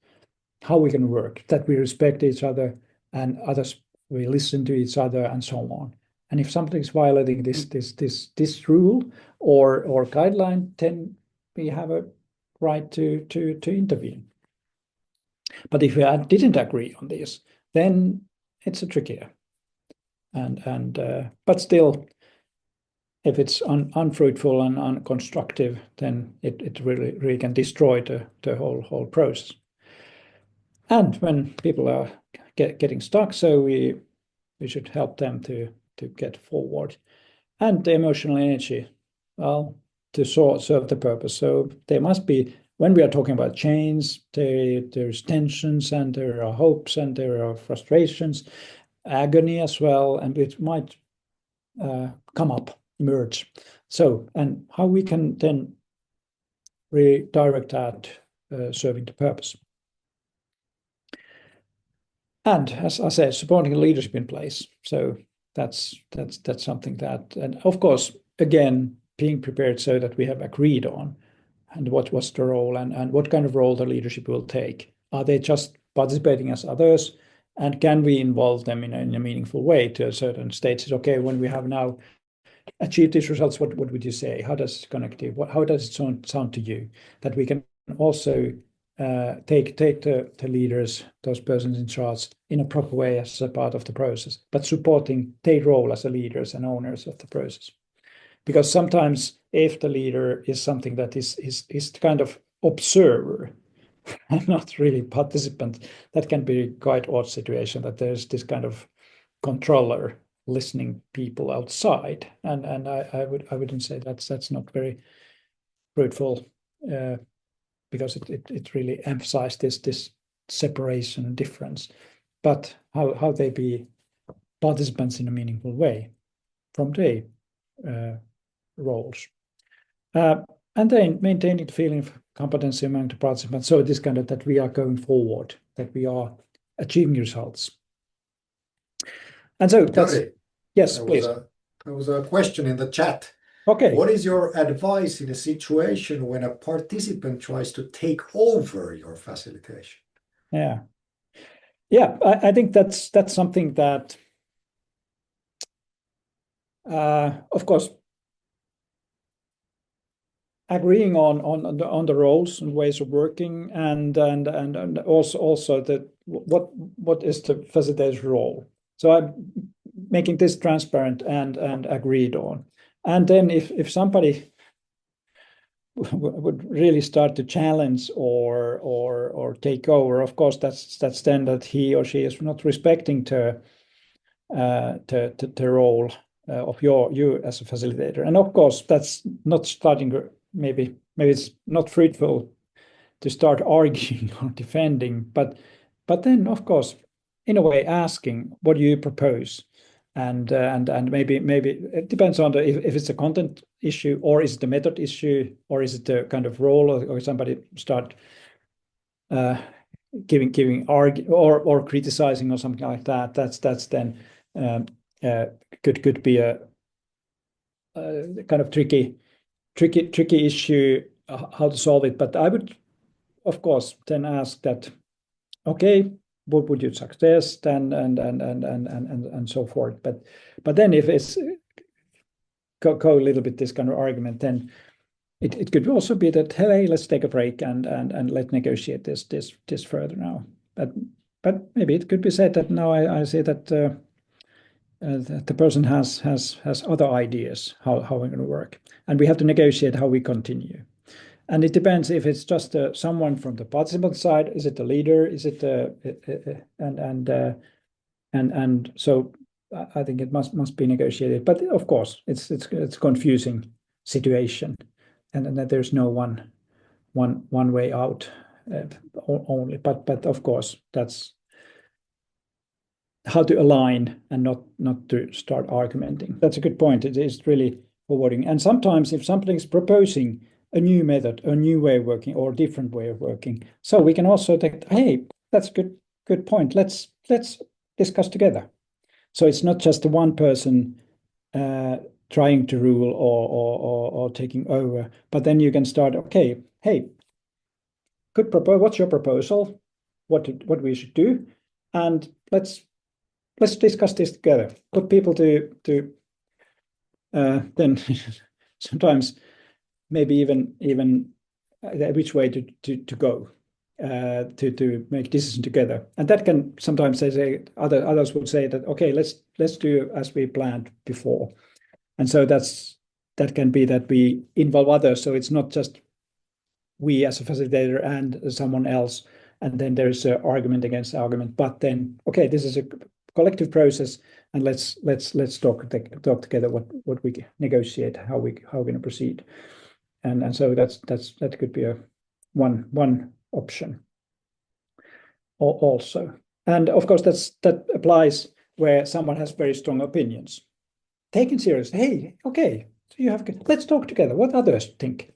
how we can work, that we respect each other and others, we listen to each other and so on. And if something is violating this rule or guideline, then we have a right to intervene. But if we didn't agree on this, then it's a trickier. But still, if it's unfruitful and unconstructive, then it really can destroy the whole process. And when people are getting stuck, so we should help them to get forward. And the emotional energy, well, to serve the purpose. So there must be, when we are talking about change, there's tensions and there are hopes and there are frustrations, agony as well, and it might come up, emerge. So, and how we can then redirect that, serving the purpose. And as I said, supporting leadership in place. So that's something that, and of course, again, being prepared so that we have agreed on, and what was the role and what kind of role the leadership will take. Are they just participating as others? And can we involve them in a meaningful way to a certain stage? Okay, when we have now achieved these results, what would you say? How does it connect to you? How does it sound to you? That we can also take the leaders, those persons in charge, in a proper way as a part of the process, but supporting their role as leaders and owners of the process. Because sometimes if the leader is something that is kind of observer and not really participant, that can be quite odd situation, that there's this kind of controller listening people outside, and I wouldn't say that's not very fruitful, because it really emphasizes this separation and difference, but how they be participants in a meaningful way from their roles. And then maintaining the feeling of competency among the participants. So it is kind of that we are going forward, that we are achieving results. And so that's, Jari, yes, please. There was a question in the chat. Okay. What is your advice in a situation when a participant tries to take over your facilitation? Yeah. I think that's something that, of course, agreeing on the roles and ways of working, and also that what is the facilitator's role. So I'm making this transparent and agreed on. And then if somebody would really start to challenge or take over, of course that's then that he or she is not respecting the role of you as a facilitator. And of course that's not starting, maybe it's not fruitful to start arguing or defending, but then of course in a way asking, what do you propose? And maybe it depends on if it's a content issue, or is it a method issue, or is it a kind of role, or somebody start giving argue or criticizing or something like that. That's then could be a kind of tricky issue, how to solve it. But I would, of course, then ask that, okay, what would you suggest, and so forth. But then if it's go a little bit this kind of argument, then it could also be that, hey, let's take a break and let's negotiate this further now. But maybe it could be said that, no, I see that the person has other ideas how we're going to work, and we have to negotiate how we continue. And it depends if it's just someone from the participant side. Is it the leader? Is it and so I think it must be negotiated. But of course, it's a confusing situation, and that there's no one way out only. But of course, that's how to align and not to start argumenting. That's a good point. It is really forwarding. And sometimes if something is proposing a new method, a new way of working, or a different way of working, so we can also take, hey, that's good point. Let's discuss together. So it's not just the one person trying to rule or taking over, but then you can start. Okay, hey, good proposal. What's your proposal? What we should do, and let's discuss this together. Put people to then sometimes maybe even which way to go to make decision together. And that can sometimes say others would say that okay, let's do as we planned before. And so that can be that we involve others. So it's not just we as a facilitator and someone else, and then there's an argument against argument. But then okay, this is a collective process, and let's talk together what we negotiate, how we're going to proceed, and so that could be a one option also. And of course that applies where someone has very strong opinions. Taken seriously, hey, okay, so you have, let's talk together. What others think,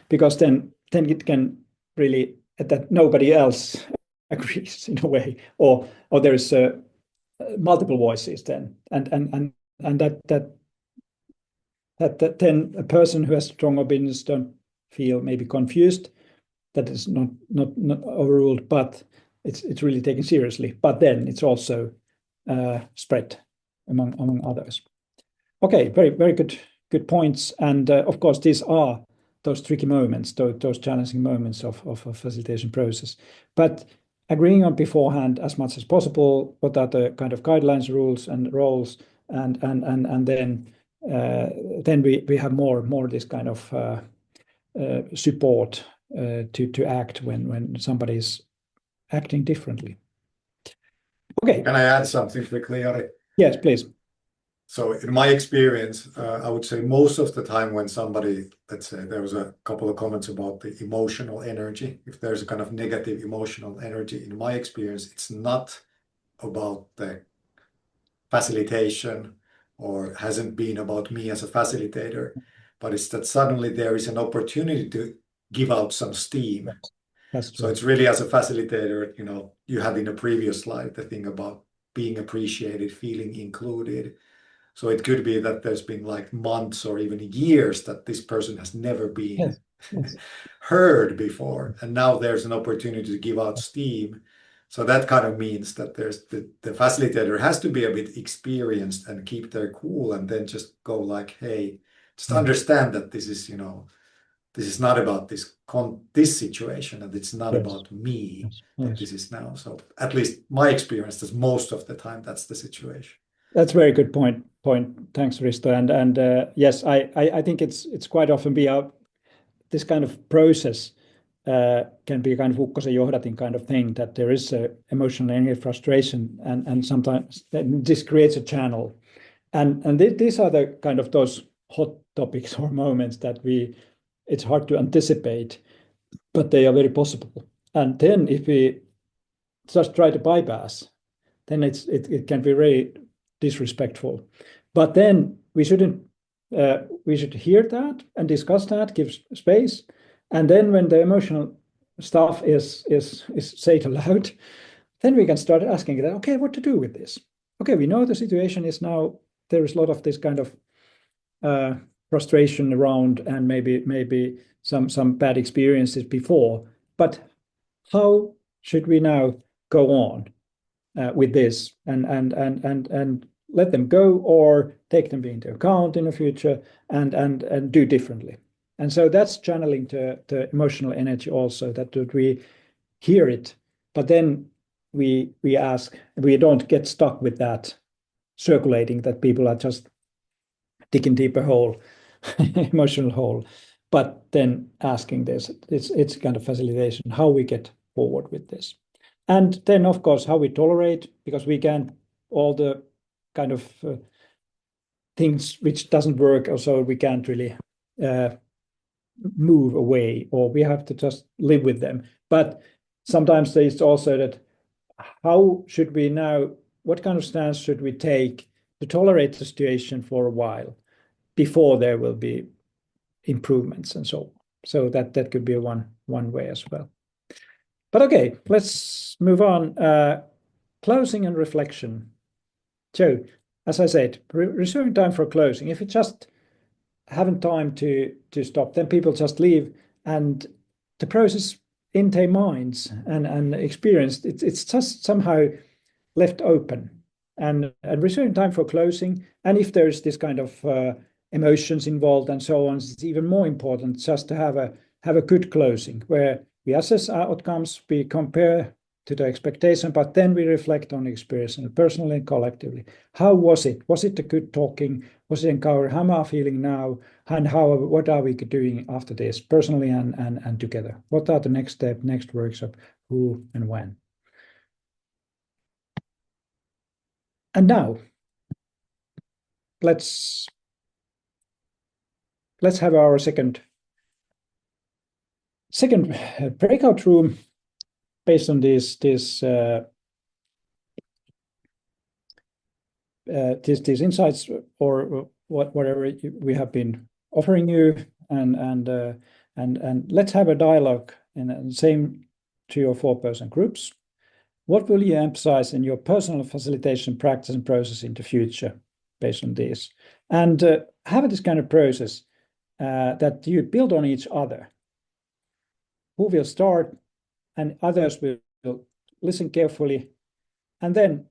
because then it can really that nobody else agrees in a way, or there is multiple voices then, and that then a person who has strong opinions don't feel maybe confused. That is not overruled, but it's really taken seriously. But then it's also spread among others. Okay, very good points. And of course, these are those tricky moments, those challenging moments of a facilitation process. But agreeing on beforehand as much as possible what are the kind of guidelines, rules, and roles, and then we have more this kind of support to act when somebody is acting differently. Okay. Can I add something quickly, Jari? Yes, please. So in my experience, I would say most of the time when somebody, let's say there was a couple of comments about the emotional energy, if there's a kind of negative emotional energy, in my experience, it's not about the facilitation or hasn't been about me as a facilitator, but it's that suddenly there is an opportunity to give out some steam. That's true. So it's really as a facilitator, you had in the previous slide the thing about being appreciated, feeling included. So it could be that there's been like months or even years that this person has never been heard before. And now there's an opportunity to give out steam. So that kind of means that there's the facilitator has to be a bit experienced and keep their cool and then just go like, hey, just understand that this is, this is not about this situation, and it's not about me. That this is now. So at least my experience is most of the time that's the situation. That's a very good point. Thanks, Risto. And yes, I think it's quite often this kind of process can be kind of ukkosen johdatin kind of thing, that there is emotional energy, frustration, and sometimes this creates a channel. And these are the kind of those hot topics or moments that it's hard to anticipate, but they are very possible. And then if we just try to bypass, then it can be very disrespectful. But then we should hear that and discuss that, give space, and then when the emotional stuff is said aloud, then we can start asking that, okay, what to do with this? Okay, we know the situation is now there is a lot of this kind of frustration around, and maybe some bad experiences before, but how should we now go on with this and let them go or take them into account in the future and do differently? And so that's channeling the emotional energy also, that we hear it, but then we ask, we don't get stuck with that circulating, that people are just digging deeper hole, emotional hole. But then asking this, it's kind of facilitation, how we get forward with this. And then, of course, how we tolerate, because we can't all the kind of things which doesn't work, also we can't really move away, or we have to just live with them. But sometimes there's also that, how should we now, what kind of stance should we take to tolerate the situation for a while before there will be improvements and so on. So that could be one way as well. But okay, let's move on. Closing and reflection. So, as I said, reserving time for closing. If you just haven't time to stop, then people just leave, and the process in their minds and experience, it's just somehow left open. And reserving time for closing, and if there's this kind of emotions involved and so on, it's even more important just to have a good closing where we assess our outcomes, we compare to the expectation, but then we reflect on the experience, and personally and collectively. How was it? Was it a good talking? Was it encouraging? How am I feeling now? And what are we doing after this, personally and together? What are the next step, next workshop, who and when? And now, let's have our second breakout room based on these insights, or whatever we have been offering you, and let's have a dialogue in the same 3 or 4 person groups. What will you emphasize in your personal facilitation practice and process in the future based on this? And have this kind of process that you build on each other. Who will start, and others will listen carefully. And then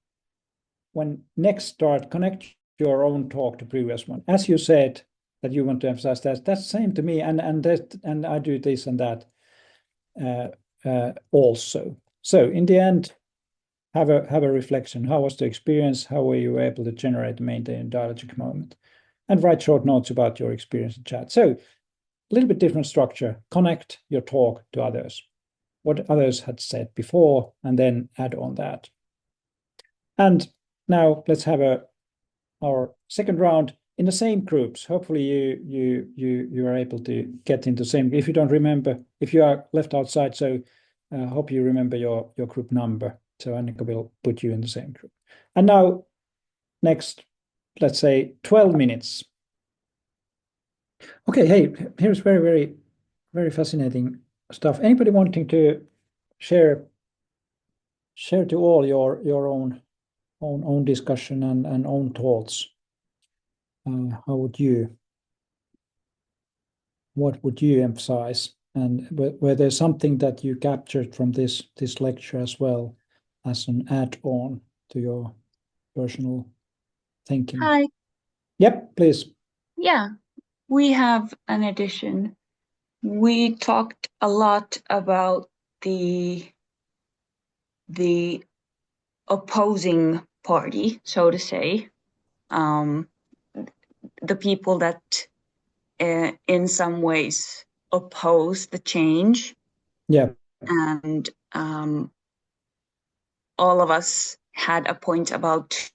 when next start, connect your own talk to previous one. As you said that you want to emphasize that's the same to me, and I do this and that also. So in the end, have a reflection. How was the experience? How were you able to generate and maintain a dialogic moment? And write short notes about your experience in chat. So a little bit different structure. Connect your talk to others, what others had said before, and then add on that. And now let's have our second round in the same groups. Hopefully you are able to get into the same. If you don't remember, if you are left outside, so hope you remember your group number. So Annika will put you in the same group. And now, next, let's say 12 minutes. Okay, hey, here's very, very, very fascinating stuff. Anybody wanting to share to all your own discussion and own thoughts? How would you? What would you emphasize? And were there something that you captured from this lecture as well as an add-on to your personal thinking? Hi. Yep, please. Yeah, we have an addition. We talked a lot about the opposing party, so to say, the people that in some ways oppose the change. Yeah. And all of us had a point about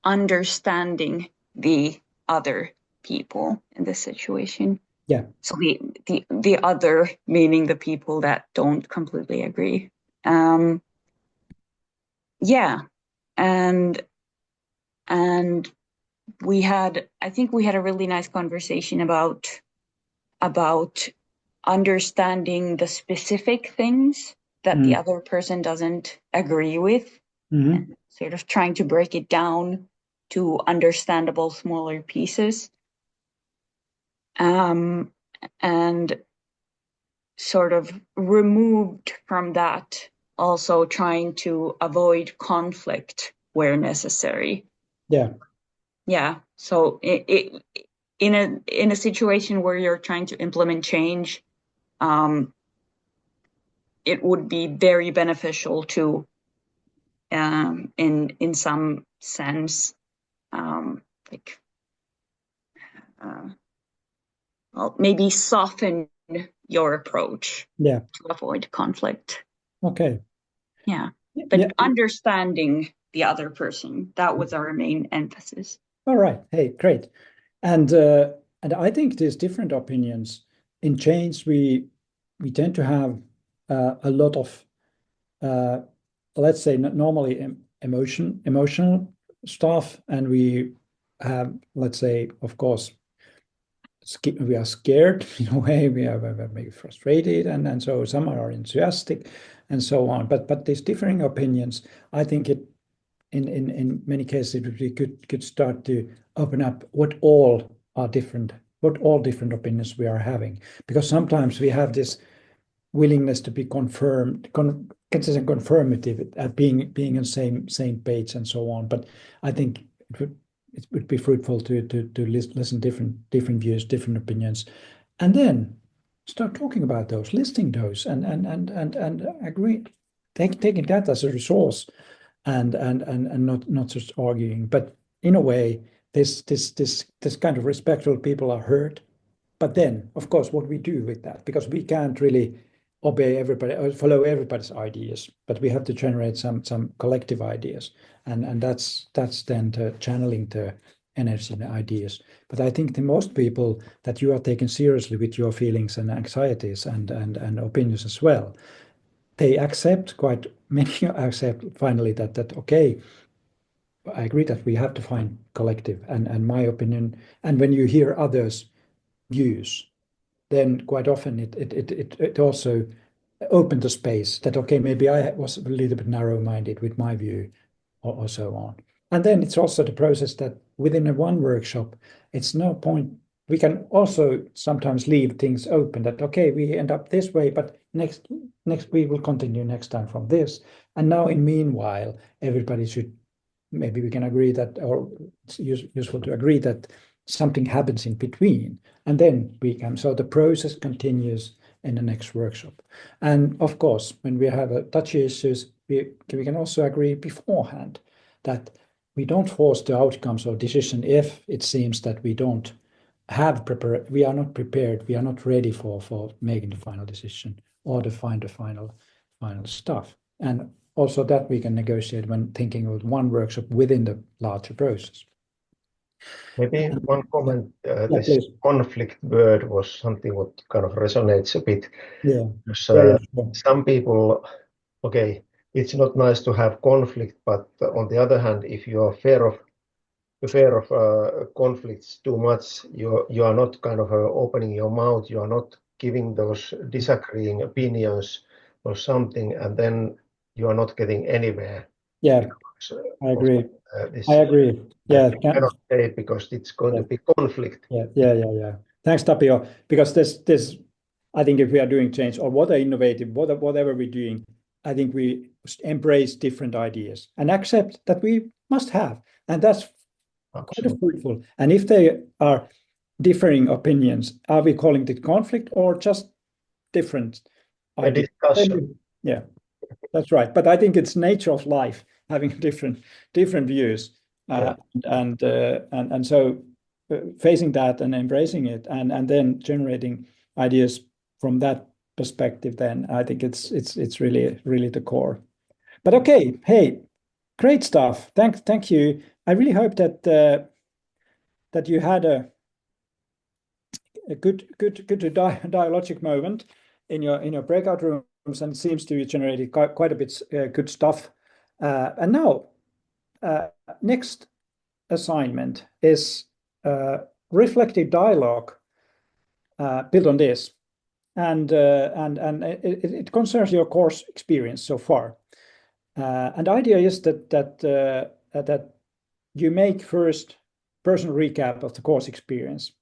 understanding the other people in this situation. Yeah. So the other meaning the people that don't completely agree. Yeah, and I think we had a really nice conversation about understanding the specific things that the other person doesn't agree with, and sort of trying to break it down to understandable smaller pieces. And sort of removed from that, also trying to avoid conflict where necessary. Yeah. Yeah. So in a situation where you're trying to implement change, it would be very beneficial to, in some sense, like well, maybe soften your approach to avoid conflict. Okay. Yeah. But understanding the other person, that was our main emphasis. All right. Hey, great. And I think there's different opinions. In change, we tend to have a lot of let's say normally emotional stuff, and we have, let's say, of course, we are scared in a way, we are maybe frustrated, and so some are enthusiastic and so on. But these differing opinions, I think it in many cases it would be could start to open up what all different opinions we are having, because sometimes we have this willingness to be consistent, confirmative at being on same page and so on. But I think it would be fruitful to listen different views, different opinions, and then start talking about those, listing those, and agree, taking that as a resource, and not just arguing. But in a way, this kind of respectful people are heard. But then, of course, what we do with that, because we can't really obey everybody or follow everybody's ideas, but we have to generate some collective ideas, and that's then channeling the energy and the ideas. But I think the most people that you are taken seriously with your feelings and anxieties and opinions as well, they accept, quite many accept finally that okay, I agree that we have to find collective and my opinion. And when you hear others' views, then quite often it also opened the space that, okay, maybe I was a little bit narrow-minded with my view, or so on. And then it's also the process that within a one workshop, it's no point. We can also sometimes leave things open that, okay, we end up this way, but next we will continue next time from this. And now in meanwhile, everybody should, maybe we can agree that, or it's useful to agree that something happens in between, and then we can, so the process continues in the next workshop. And of course, when we have touchy issues, we can also agree beforehand that we don't force the outcomes or decision if it seems that we don't have we are not prepared, we are not ready for making the final decision or to find the final stuff. And also that we can negotiate when thinking of one workshop within the larger process. Maybe one comment, this please. conflict word was something what kind of resonates a bit. Yeah. Because Sure. some people, okay, it's not nice to have conflict, but on the other hand, if you are fear of conflicts too much, you are not kind of opening your mouth, you are not giving those disagreeing opinions or something, and then you are not getting anywhere. Yeah, I agree. I agree. Yeah, cannot say because it's going to be conflict. Yeah. Thanks, Tapio. Because this, I think if we are doing change or whatever we're doing, I think we embrace different ideas and accept that we must have, and that's quite fruitful. And if they are differing opinions, are we calling it conflict or just different ideas? Discussion. Yeah, that's right. But I think it's nature of life having different views, and so facing that and embracing it, and then generating ideas from that perspective. Then I think it's really the core. But okay, hey, great stuff. Thank you. I really hope that that you had a good dialogic moment in your breakout rooms, and seems to be generated quite a bit good stuff. And now, next assignment is reflective dialogue built on this, and it concerns your course experience so far. And the idea is that you make first personal recap of the course experience,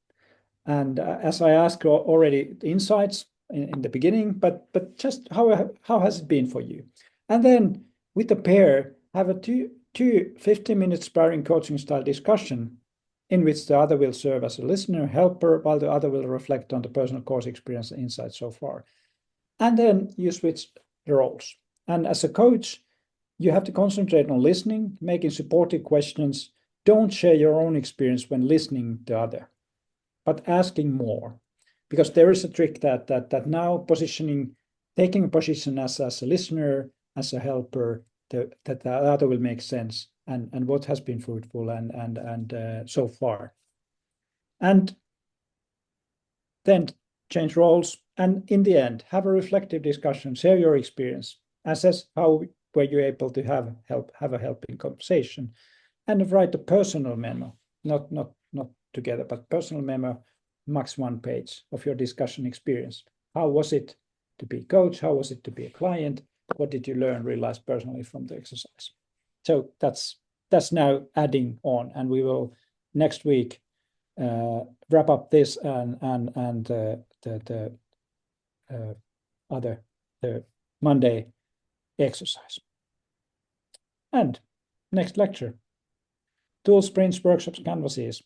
and as I asked already, the insights in the beginning, but just how has it been for you, and then with the pair have a two 15-minute sparring coaching style discussion in which the other will serve as a listener, helper, while the other will reflect on the personal course experience and insights so far. And then you switch the roles. And as a coach, you have to concentrate on listening, making supportive questions, don't share your own experience when listening to other, but asking more, because there is a trick that now taking a position as a listener, as a helper, that the other will make sense, and what has been fruitful and so far, and then change roles, and in the end have a reflective discussion, share your experience, assess how were you able to have a helping conversation, and write a personal memo, not together, but personal memo, max 1 page of your discussion experience. How was it to be a coach? How was it to be a client? What did you learn, realize personally from the exercise? So that's now adding on, and we will next week wrap up this and the Monday exercise. And next lecture: tools, sprints, workshops, canvases.